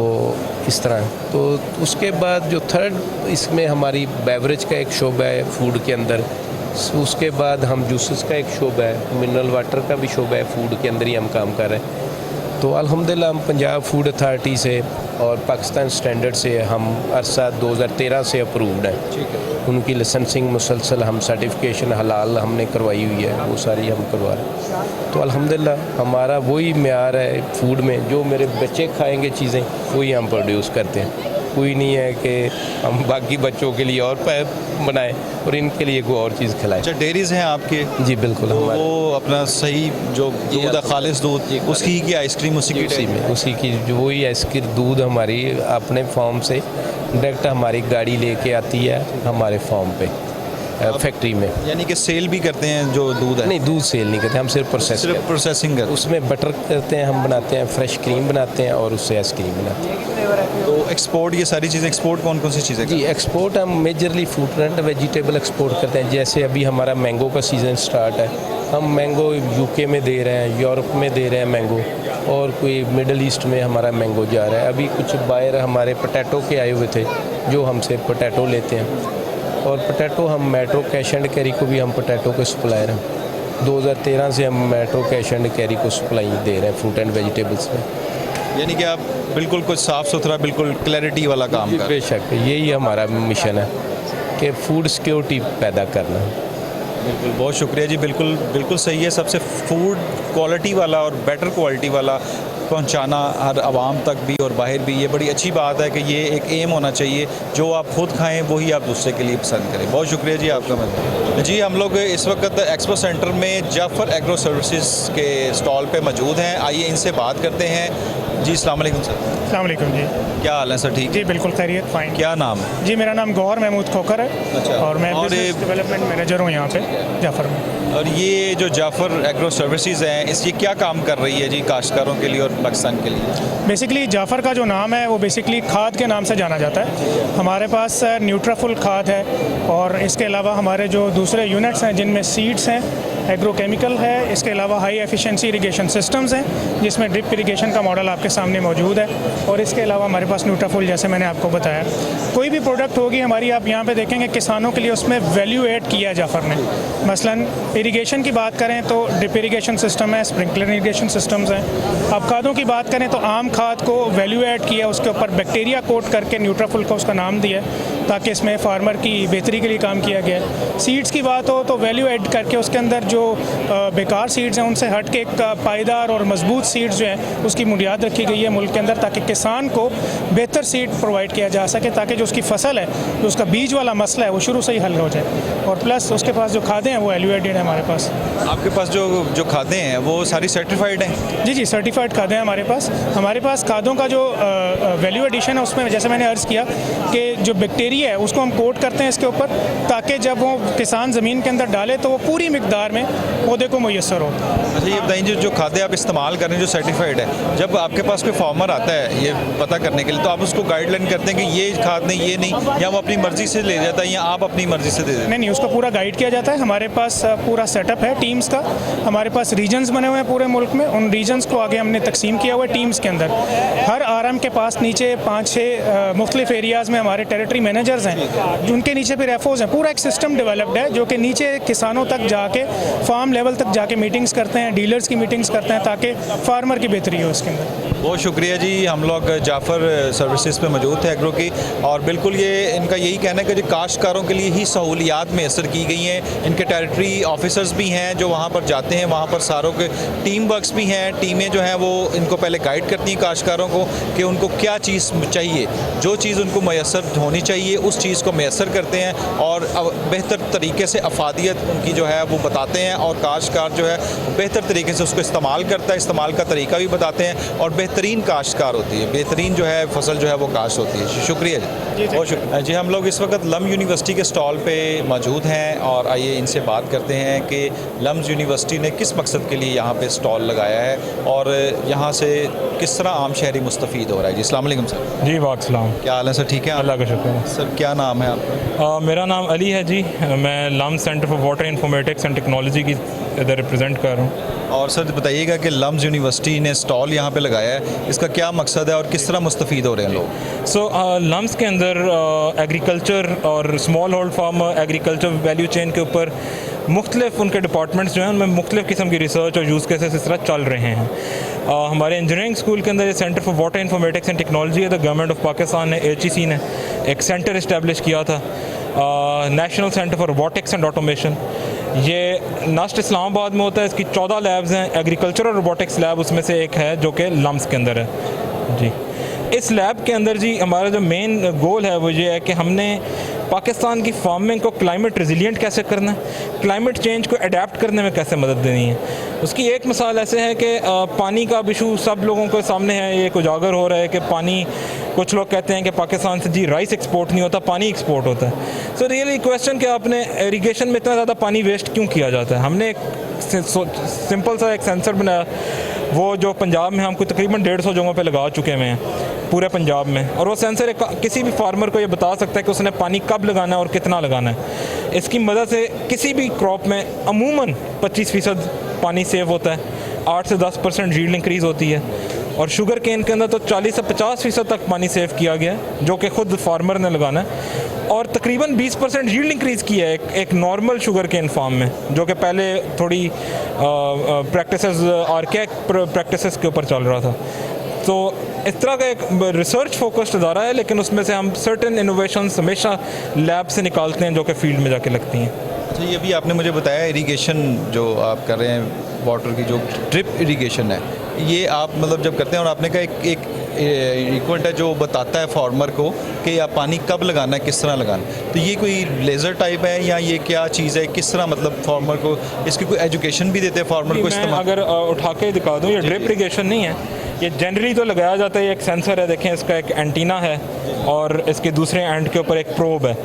I: इस तरह, तो उसके बाद जो थर्ड, इसमें हमारी बेवरेज का एक शोबा है फूड के अंदर। उसके बाद हम जूसेस का एक शोबा है, मिनरल वाटर का भी शोबा है, फूड के अंदर ही हम काम कर रहे हैं। तो अल्हम्दुलिल्लाह हम पंजाब फूड अथॉरिटी से और पाकिस्तान स्टैंडर्ड से हम अरसा 2013 से अप्रूव्ड हैं।
A: ठीक है।
I: उनकी लाइसेंसिंग मुसलसल हम सर्टिफिकेशन हलाल हमने करवाई हुई है, वो सारी हम करवा रहे हैं। तो अल्हम्दुलिल्लाह हमारा वही म्यार है फूड में, जो मेरे बच्चे खाएंगे चीज़ें वही हम प्रोड्यूस करते हैं। कोई नहीं है कि हम बाकी बच्चों के लिए और बनाएं और इनके लिए कोई और चीज़ खिलाएं।
A: अच्छा, डेयरीज़ हैं आपके?
I: जी बिल्कुल।
A: तो वो अपना सही जो दूध है, खालिस दूध, उसकी की आइसक्रीम उसी की
I: में उसी की जो वही आइसक्रीम दूध हमारी अपने फार्म से डायरेक्ट हमारी गाड़ी लेके आती है हमारे फार्म पे फैक्ट्री में।
A: यानी कि सेल भी करते हैं जो दूध है?
I: नहीं, दूध सेल नहीं करते, हम सिर्फ प्रोसेस
A: सिर्फ प्रोसेसिंग करते हैं।
I: उसमें बटर करते हैं, हम बनाते हैं, फ्रेश क्रीम बनाते हैं और उससे आइसक्रीम बनाते हैं।
A: तो एक्सपोर्ट, ये सारी चीज़ें एक्सपोर्ट कौन कौन सी चीज़ें?
I: जी, एक्सपोर्ट हम majorly fruit and vegetable export करते हैं। जैसे अभी हमारा मैंगो का सीज़न स्टार्ट है, हम मैंगो यूके में दे रहे हैं, यूरोप में दे रहे हैं मैंगो, और कोई मिडल ईस्ट में हमारा मैंगो जा रहा है। अभी कुछ बायर हमारे पोटैटो के आए हुए थे जो हमसे पोटैटो लेते हैं, और पोटैटो हम मेट्रो कैश एंड कैरी को भी हम पोटैटो के सप्लायर हैं। 2013 से हम मेट्रो कैश एंड कैरी को सप्लाई दे रहे हैं फ्रूट एंड वेजिटेबल्स में।
A: यानी कि आप बिल्कुल कुछ साफ़ सुथरा, बिल्कुल क्लैरिटी वाला काम कर रहे हैं।
I: बेशक यही हमारा मिशन है कि फूड सिक्योरिटी पैदा करना।
A: बिल्कुल, बहुत शुक्रिया जी। बिल्कुल बिल्कुल सही है। सबसे फूड क्वालिटी वाला और बेटर क्वालिटी वाला पहुंचाना हर आवाम तक भी और बाहर भी, ये बड़ी अच्छी बात है कि ये एक एम होना चाहिए, जो आप खुद खाएं वही आप दूसरे के लिए पसंद करें। बहुत शुक्रिया जी आपका। जी, हम लोग इस वक्त एक्सपो सेंटर में जाफ़र एग्रो सर्विसेज के स्टॉल पे मौजूद हैं। आइए इनसे बात करते हैं। जी, अस्सलाम वालेकुम सर।
J: अस्सलाम वालेकुम जी।
A: क्या हाल है सर? ठीक
J: जी, बिल्कुल खैरियत, फाइन।
A: क्या नाम है?
J: जी, मेरा नाम गौहर महमूद खोकर है।
A: अच्छा।
J: और मैं
A: और
J: बिजनेस डेवलपमेंट मैनेजर हूँ यहाँ पे जाफ़र में।
A: और ये जो जाफ़र एग्रो सर्विसेज हैं, इसकी क्या काम कर रही है जी काश्तकारों के लिए और पाकिस्तान के लिए?
J: बेसिकली जाफ़र का जो नाम है वो बेसिकली खाद के नाम से जाना जाता है। हमारे पास न्यूट्राफुल खाद है, और इसके अलावा हमारे जो दूसरे यूनिट्स हैं जिनमें सीड्स हैं, एग्रोकेमिकल है, इसके अलावा हाई एफिशिएंसी इरिगेशन सिस्टम्स हैं जिसमें ड्रिप इरिगेशन का मॉडल आपके सामने मौजूद है, और इसके अलावा हमारे पास न्यूट्राफुल, जैसे मैंने आपको बताया। कोई भी प्रोडक्ट होगी हमारी, आप यहाँ पे देखेंगे किसानों के लिए उसमें वैल्यू ऐड किया है जाफ़र ने। मसलन इरिगेशन की बात करें तो ड्रिप इरिगेशन सिस्टम है, स्प्रिंकलर इरिगेशन सिस्टम्स हैं। अब खादों की बात करें तो आम खाद को वैल्यू ऐड किया, उसके ऊपर बैक्टीरिया कोट करके न्यूट्राफुल का उसका नाम दिया है, ताकि इसमें फार्मर की बेहतरी के लिए काम किया गया है। सीड्स की बात हो तो वैल्यू ऐड करके उसके अंदर जो बेकार सीड्स हैं उनसे हट के एक पायदार और मजबूत सीड्स जो हैं उसकी बुनियाद रखी गई है मुल्क के अंदर, ताकि किसान को बेहतर सीड प्रोवाइड किया जा सके, ताकि जो उसकी फसल है, जो उसका बीज वाला मसला है, वो शुरू से ही हल हो जाए। और प्लस उसके पास जो खादें हैं वो वैल्यू एडेड है हमारे पास।
A: आपके पास जो खादें हैं वो सारी सर्टिफाइड हैं?
J: जी, सर्टिफाइड खादें हैं हमारे पास। हमारे पास खादों का जो वैल्यू एडिशन है उसमें, जैसे मैंने अर्ज़ किया कि जो बैक्टीरिया है उसको हम कोट करते हैं इसके ऊपर, ताकि जब वो किसान ज़मीन के अंदर डाले तो वो पूरी मिकदार में पौधे को मुयस्सर हो।
A: अच्छा, ये बताइए जो खादें आप इस्तेमाल कर रहे हैं जो सर्टिफाइड है, जब आपके पास कोई फार्मर आता है ये पता करने के लिए, तो आप उसको गाइडलाइन करते हैं कि ये खाद नहीं, ये नहीं, या वो अपनी मर्ज़ी से ले जाता है, या आप अपनी मर्ज़ी से दे देते हैं?
J: नहीं, उसको पूरा गाइड किया जाता है। हमारे पास पूरा सेटअप है टीम्स का। हमारे पास रीजन्स बने हुए हैं पूरे मुल्क में, उन रीजन्स को आगे हमने तकसीम किया हुआ है टीम्स के अंदर। हर आरएम के पास नीचे 5-6 मुख्तलिफ एरियाज़ में हमारे टेरिटरी मैनेजर्स हैं, जिनके नीचे फिर एफओज़ हैं। पूरा एक सिस्टम डेवलप्ड है जो कि नीचे किसानों तक जाके, फार्म लेवल तक जाके मीटिंग्स करते हैं, डीलर्स की मीटिंग्स करते हैं, ताकि फार्मर की बेहतरी हो इसके अंदर।
A: बहुत शुक्रिया जी। हम लोग जाफ़र सर्विसेज पे मौजूद थे एग्रो की, और बिल्कुल ये इनका यही कहना है कि जो काश्तकारों के लिए ही सहूलियात मैसर की गई हैं। इनके टेरिटरी ऑफिसर्स भी हैं जो वहाँ पर जाते हैं, वहाँ पर सारों के टीम वर्क्स भी हैं। टीमें जो हैं वो इनको पहले गाइड करती हैं काश्तकारों को कि उनको क्या चीज़ चाहिए, जो चीज़ उनको मैसर होनी चाहिए उस चीज़ को मैसर करते हैं, और बेहतर तरीके से अफादियत उनकी जो है वो बताते हैं, और काश्तकार जो है बेहतर तरीके से उसको इस्तेमाल करता है, इस्तेमाल का तरीका भी बताते हैं, और बेहतरीन काश्तकार होती है, बेहतरीन जो है फसल जो है वो काश्त होती है। शुक्रिया जी, बहुत शुक्रिया जी। हम लोग इस वक्त लम्स यूनिवर्सिटी के स्टॉल पे मौजूद हैं, और आइए इनसे बात करते हैं कि लम्स यूनिवर्सिटी ने किस मकसद के लिए यहाँ पे स्टॉल लगाया है, और यहाँ से किस तरह आम शहरी मुस्तफ़ीद हो रहा है। जी, अस्सलाम वालेकुम सर।
K: जी, वालेकुम।
A: क्या हाल है सर? ठीक है,
K: अल्लाह का शुक्र है।
A: सर क्या नाम है आपका?
K: मेरा नाम अली है जी। मैं LUMS centre for water informatics and technology की इधर रिप्रेजेंट कर रहा हूँ।
A: और सर बताइएगा कि लम्स यूनिवर्सिटी ने स्टॉल यहाँ पे लगाया है, इसका क्या मकसद है और किस तरह मुस्तफ़ीद हो रहे हैं लोग?
K: सो लम्स के अंदर एग्रीकल्चर और small hold farm agriculture value chain के ऊपर मुख्तलिफ उनके डिपार्टमेंट्स जो हैं उनमें मुख्तलिफ किस्म की रिसर्च और यूज़ केसेस इस तरह चल रहे हैं। हमारे इंजीनियरिंग स्कूल के अंदर ये centre for water informatics and technology है, तो गवर्नमेंट ऑफ पाकिस्तान ने HEC ने एक सेंटर इस्टेब्लिश किया था, national centre for robotics and automation. ये नस्ट इस्लामाबाद में होता है। इसकी 14 लैब्स हैं। एग्रीकल्चर और रोबोटिक्स लैब उसमें से एक है जो कि लम्स के अंदर है जी। इस लैब के अंदर जी हमारा जो मेन गोल है वो ये है कि हमने पाकिस्तान की फार्मिंग को क्लाइमेट रेजिलिएंट कैसे करना है, क्लाइमेट चेंज को अडेप्ट करने में कैसे मदद देनी है। उसकी एक मिसाल ऐसे है कि पानी का इशू सब लोगों के सामने है, ये उजागर हो रहा है कि पानी, कुछ लोग कहते हैं कि पाकिस्तान से जी राइस एक्सपोर्ट नहीं होता, पानी एक्सपोर्ट होता है। सो रियली क्वेश्चन कि आपने इरिगेशन में इतना ज़्यादा पानी वेस्ट क्यों किया जाता है। हमने एक सिंपल सा एक सेंसर बनाया, वो जो पंजाब में हमको तकरीबन 150 जगहों पे लगा चुके हुए हैं पूरे पंजाब में, और वो सेंसर किसी भी फार्मर को ये बता सकता है कि उसने पानी कब लगाना है और कितना लगाना है। इसकी मदद से किसी भी क्रॉप में अमूमन 25% पानी सेव होता है, 8 से 10% यील्ड इंक्रीज़ होती है, और शुगर केन के अंदर तो 40 से 50% तक पानी सेव किया गया है जो कि ख़ुद फार्मर ने लगाना है, और तकरीबन 20% यील्ड इंक्रीज़ किया है एक नॉर्मल शुगर केन फार्म में, जो कि पहले थोड़ी प्रैक्टिसेस आर्कैइक प्रैक्टिसेस के ऊपर चल रहा था। तो इस तरह का एक रिसर्च फोकस्ड अदारा है, लेकिन उसमें से हम सर्टेन इनोवेशंस हमेशा लैब से निकालते हैं जो कि फील्ड में जाके लगती हैं।
A: अच्छा, ये भी आपने मुझे बताया इरिगेशन जो आप कर रहे हैं, वाटर की जो ड्रिप इरिगेशन है, ये आप मतलब जब करते हैं, और आपने कहा एक इक्विपमेंट है जो बताता है फार्मर को कि आप पानी कब लगाना है, किस तरह लगाना है, तो ये कोई लेज़र टाइप है या ये क्या चीज़ है, किस तरह मतलब फार्मर को इसकी कोई एजुकेशन भी देते हैं फार्मर को इस्तेमाल?
K: अगर उठा के दिखा दूँ, ये ड्रिप इरिगेशन नहीं है, ये जनरली तो लगाया जाता है, एक सेंसर है, देखें इसका एक एंटीना है और इसके दूसरे एंड के ऊपर एक प्रोब है।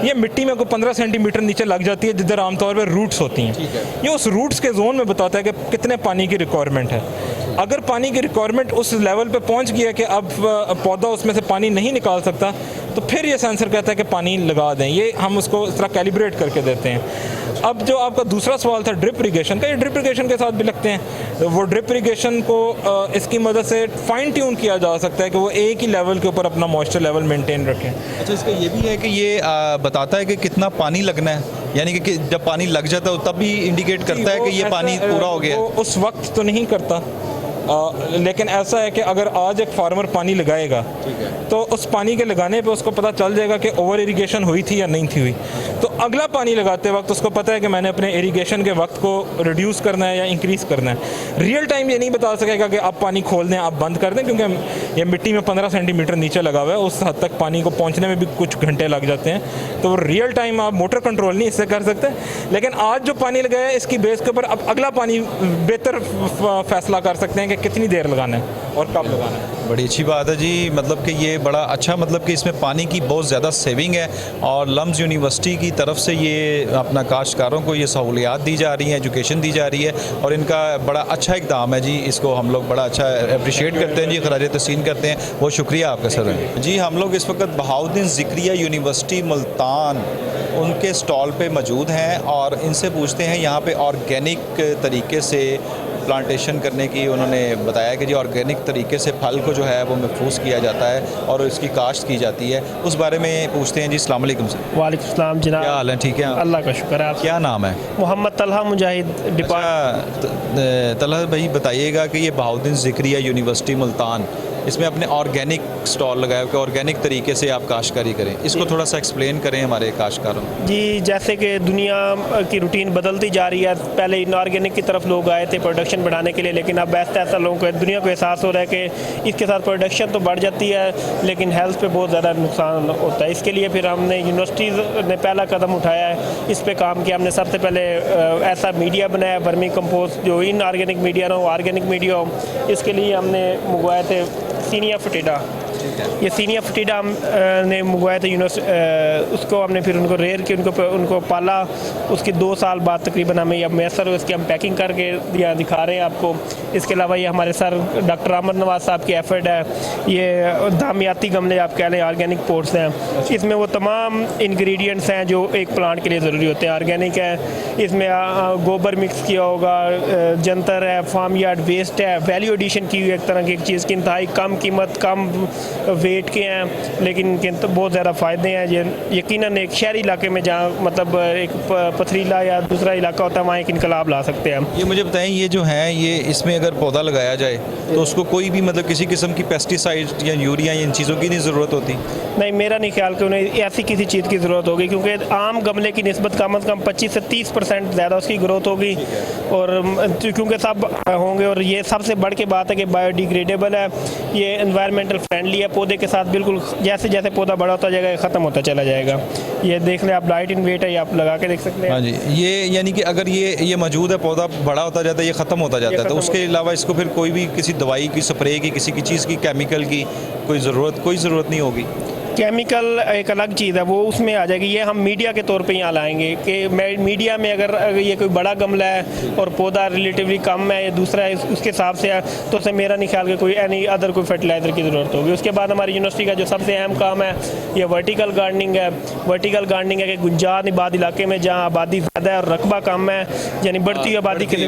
K: ये मिट्टी में कोई 15 सेंटीमीटर नीचे लग जाती है जिधर आमतौर पर रूट्स होती हैं। ये उस रूट्स के जोन में बताता है कि कितने पानी की रिक्वायरमेंट है। अगर पानी की रिक्वायरमेंट उस लेवल पे पहुंच गई है कि अब पौधा उसमें से पानी नहीं निकाल सकता, तो फिर ये सेंसर कहता है कि पानी लगा दें। ये हम उसको इस तरह कैलिब्रेट करके देते हैं। अब जो आपका दूसरा सवाल था ड्रिप इरिगेशन का, ये ड्रिप इरिगेशन के साथ भी लगते हैं। वो ड्रिप इरिगेशन को इसकी मदद से फाइन ट्यून किया जा सकता है कि वो एक ही लेवल के ऊपर अपना मॉइस्चर लेवल मेंटेन रखें।
A: अच्छा, इसका ये भी है कि ये बताता है कि कितना पानी लगना है, यानी कि जब पानी लग जाता है तब भी इंडिकेट करता है कि ये पानी पूरा हो गया है।
K: उस वक्त तो नहीं करता, लेकिन ऐसा है कि अगर आज एक फार्मर पानी लगाएगा तो उस पानी के लगाने पे उसको पता चल जाएगा कि ओवर इरिगेशन हुई थी या नहीं थी हुई। तो अगला पानी लगाते वक्त उसको पता है कि मैंने अपने इरिगेशन के वक्त को रिड्यूस करना है या इंक्रीज़ करना है। रियल टाइम ये नहीं बता सकेगा कि आप पानी खोल दें, आप बंद कर दें, क्योंकि ये मिट्टी में 15 सेंटीमीटर नीचे लगा हुआ है, उस हद तक पानी को पहुँचने में भी कुछ घंटे लग जाते हैं। तो रियल टाइम आप मोटर कंट्रोल नहीं इससे कर सकते, लेकिन आज जो पानी लगाया है इसकी बेस के ऊपर अब अगला पानी बेहतर फैसला कर सकते हैं कि कितनी देर लगाना है और कब लगाना है।
A: बड़ी अच्छी बात है जी, मतलब कि ये बड़ा अच्छा, मतलब कि इसमें पानी की बहुत ज़्यादा सेविंग है, और लम्स यूनिवर्सिटी की तरफ से ये अपना काश्तकारों को ये सहूलियात दी जा रही हैं, एजुकेशन दी जा रही है, और इनका बड़ा अच्छा इक़दाम है जी। इसको हम लोग बड़ा अच्छा अप्रिशिएट करते हैं जी, खराज तहसीन करते हैं। बहुत शुक्रिया आपका सर जी। हम लोग इस वक्त बहाउद्दीन ज़िक्रिया यूनिवर्सिटी मुल्तान उनके स्टॉल पे मौजूद हैं, और इनसे पूछते हैं यहाँ पे ऑर्गेनिक तरीके से प्लांटेशन करने की। उन्होंने बताया कि जी ऑर्गेनिक तरीके से फल को जो है वो महफूज किया जाता है और इसकी काश्त की जाती है। उस बारे में पूछते हैं जी। अस्सलाम वालेकुम सर।
J: वालेकुम सलाम जनाब,
A: क्या हाल है? ठीक है,
J: अल्लाह का शुक्र है।
A: क्या नाम है?
J: मोहम्मद तलहा मुजाहिद
A: तलहा भाई बताइएगा कि ये बहाउद्दीन ज़िक्रिया यूनिवर्सिटी मुल्तान, इसमें अपने ऑर्गेनिक स्टॉल लगाया कि ऑर्गेनिक तरीके से आप काश्तकारी करें, इसको थोड़ा सा एक्सप्लेन करें हमारे काश्तकारों
J: जी। जैसे कि दुनिया की रूटीन बदलती जा रही है, पहले इनऑर्गेनिक की तरफ लोग आए थे प्रोडक्शन बढ़ाने के लिए, लेकिन अब ऐसा लोगों को दुनिया को एहसास हो रहा है कि इसके साथ प्रोडक्शन तो बढ़ जाती है लेकिन हेल्थ पे बहुत ज़्यादा नुकसान होता है। इसके लिए फिर हमने यूनिवर्सिटीज़ ने पहला कदम उठाया है, इस पर काम किया। हमने सबसे पहले ऐसा मीडिया बनाया, वर्मी कंपोस्ट, जो इनऑर्गेनिक मीडिया ना हो, ऑर्गेनिक मीडिया हो। इसके लिए हमने मंगवाए थे सीनिया फटीडा। ये सीनिया फटीडा हम ने मंगवाया था उसको हमने फिर उनको रेयर के उनको पाला। उसके 2 साल बाद तकरीबन हमें यह मैसर हो, इसकी हम पैकिंग करके यहाँ दिखा रहे हैं आपको। इसके अलावा ये हमारे सर डॉक्टर अहमद नवाज साहब की एफर्ट है। ये धामियाती गमले आप कह लें, ऑर्गेनिक पोट्स हैं। इसमें वो तमाम इंग्रेडिएंट्स हैं जो एक प्लांट के लिए ज़रूरी होते हैं। ऑर्गेनिक है, इसमें गोबर मिक्स किया होगा, जंतर है, फार्म यार्ड वेस्ट है, वैल्यू एडिशन की हुई एक तरह की एक चीज़ की इंतहाई कम कीमत, कम वेट के हैं, लेकिन इनके तो बहुत ज़्यादा फ़ायदे हैं। ये यकीनन एक शहरी इलाके में जहाँ मतलब एक पथरीला या दूसरा इलाका होता है वहाँ एक इनकलाब ला सकते हैं।
A: ये मुझे बताएं, ये जो है ये इसमें अगर पौधा लगाया जाए तो उसको कोई भी मतलब किसी किस्म की पेस्टिसाइड या यूरिया या इन चीज़ों की नहीं ज़रूरत होती?
J: नहीं, मेरा नहीं ख्याल कि उन्हें ऐसी किसी चीज़ की ज़रूरत होगी, क्योंकि आम गमले की निस्बत कम से कम 25 से 30% ज़्यादा उसकी ग्रोथ होगी। और क्योंकि सब होंगे, और ये सबसे बढ़ के बात है कि बायोडिग्रेडेबल है, ये एनवायरमेंटल फ्रेंडली है, पौधे के साथ बिल्कुल जैसे जैसे पौधा बड़ा होता जाएगा ख़त्म होता चला जाएगा। ये देख लें आप, लाइट इन वेट है, ये आप लगा के देख सकते हैं।
A: हाँ जी, ये यानी कि अगर ये मौजूद है, पौधा बड़ा होता जाता है, ये ख़त्म होता जाता है, तो उसके अलावा इसको फिर कोई भी किसी दवाई की, स्प्रे की, किसी की चीज़ की, केमिकल की कोई ज़रूरत नहीं होगी?
J: केमिकल एक अलग चीज़ है, वो उसमें आ जाएगी। ये हम मीडिया के तौर पे यहाँ लाएंगे कि मीडिया में अगर ये कोई बड़ा गमला है और पौधा रिलेटिवली कम है या दूसरा है, उसके हिसाब से है, तो उससे मेरा नहीं ख्याल कि कोई एनी अदर कोई फर्टिलाइज़र की ज़रूरत होगी। उसके बाद हमारी यूनिवर्सिटी का जो सबसे अहम काम है ये वर्टिकल गार्डनिंग है। वर्टिकल गार्डनिंग है कि गुंजान आबाद इलाके में जहाँ आबादी ज़्यादा है और रकबा कम है, यानी बढ़ती हुई आबादी के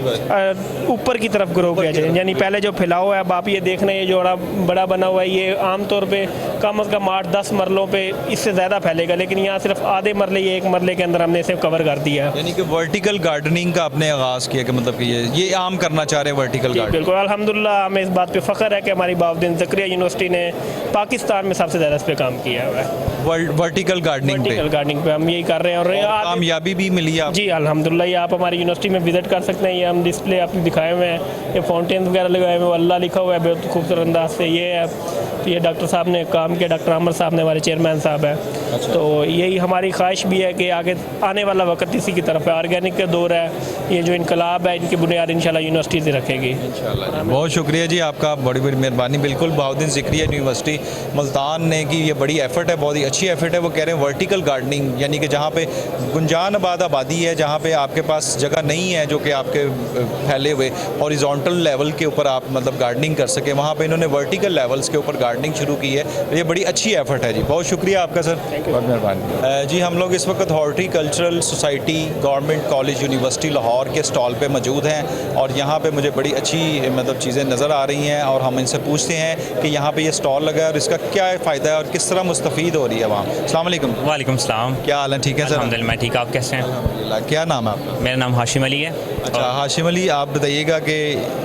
J: ऊपर की तरफ ग्रो किया जाए। यानी पहले जो फैलाव है, अब आप ये देख रहे हैं, ये जो बड़ा बना हुआ है, ये आमतौर पर कम से कम 8-10 मरलों पे इससे ज़्यादा फैलेगा, लेकिन यहाँ सिर्फ आधे मरले, ये एक मरले के अंदर हमने इसे कवर कर दिया है।
A: यानी कि वर्टिकल गार्डनिंग का आपने आगाज़ किया कि मतलब कि ये आम करना चाह रहे हैं वर्टिकल गार्डनिंग?
J: बिल्कुल, अल्हम्दुलिल्लाह हमें इस बात पे फ़ख्र है कि हमारी बाउद्दीन ज़करिया यूनिवर्सिटी ने पाकिस्तान में सबसे ज़्यादा इस पे काम किया हुआ है।
A: वर्टिकल गार्डनिंग
J: पे हम यही कर रहे हैं, और
A: कामयाबी भी मिली है
J: जी अल्हम्दुलिल्लाह। ये आप हमारी यूनिवर्सिटी में विज़िट कर सकते हैं, ये हम डिस्प्ले आपको दिखाए हुए हैं, ये फाउंटेन वगैरह लगाए हुए हैं, अल्लाह लिखा हुआ है बहुत खूबसूरत अंदाज से। ये है, ये डॉक्टर साहब ने काम किया, डॉक्टर अमर साहब ने, हमारे चेयरमैन साहब है। तो यही हमारी ख्वाहिश भी है कि आगे आने वाला वक्त इसी की तरफ है, ऑर्गेनिक का दौर है, ये जो इनकलाब है इनकी बुनियाद इंशाल्लाह यूनिवर्सिटी से रखेगी इंशाल्लाह।
A: बहुत शुक्रिया जी आपका, बड़ी बड़ी मेहरबानी। बिल्कुल बाउद्दीन ज़करिया यूनिवर्सिटी मुल्तान ने की ये बड़ी एफ़र्ट है, बहुत ही अच्छी एफ़र्ट है। वो कह रहे हैं वर्टिकल गार्डनिंग, यानी कि जहाँ पे गुंजान आबादी है, जहाँ पे आपके पास जगह नहीं है जो कि आपके फैले हुए हॉरिजॉन्टल लेवल के ऊपर आप मतलब गार्डनिंग कर सके, वहाँ पे इन्होंने वर्टिकल लेवल्स के ऊपर गार्डनिंग शुरू की है। ये बड़ी अच्छी एफ़र्ट है जी, बहुत शुक्रिया आपका सर, बहुत मेहरबानी जी। हम लोग इस वक्त horticultural society government college university Lahore के स्टॉल पे मौजूद हैं, और यहाँ पे मुझे बड़ी अच्छी मतलब चीज़ें नज़र आ रही हैं, और हम इनसे पूछते हैं कि यहाँ पे ये स्टॉल लगा है और इसका क्या फ़ायदा है और किस तरह मुस्तफ़ीद हो रही है वहाँ। अस्सलाम वालेकुम।
L: वालेकुम सलाम।
A: क्या हाल है? ठीक है सर,
L: अल्हम्दुलिल्लाह मैं ठीक, आप कैसे हैं?
A: अल्हम्दुलिल्लाह। क्या नाम है आपका?
L: मेरा नाम हाशिम अली है।
A: अच्छा हाशिम अली, आप बताइएगा कि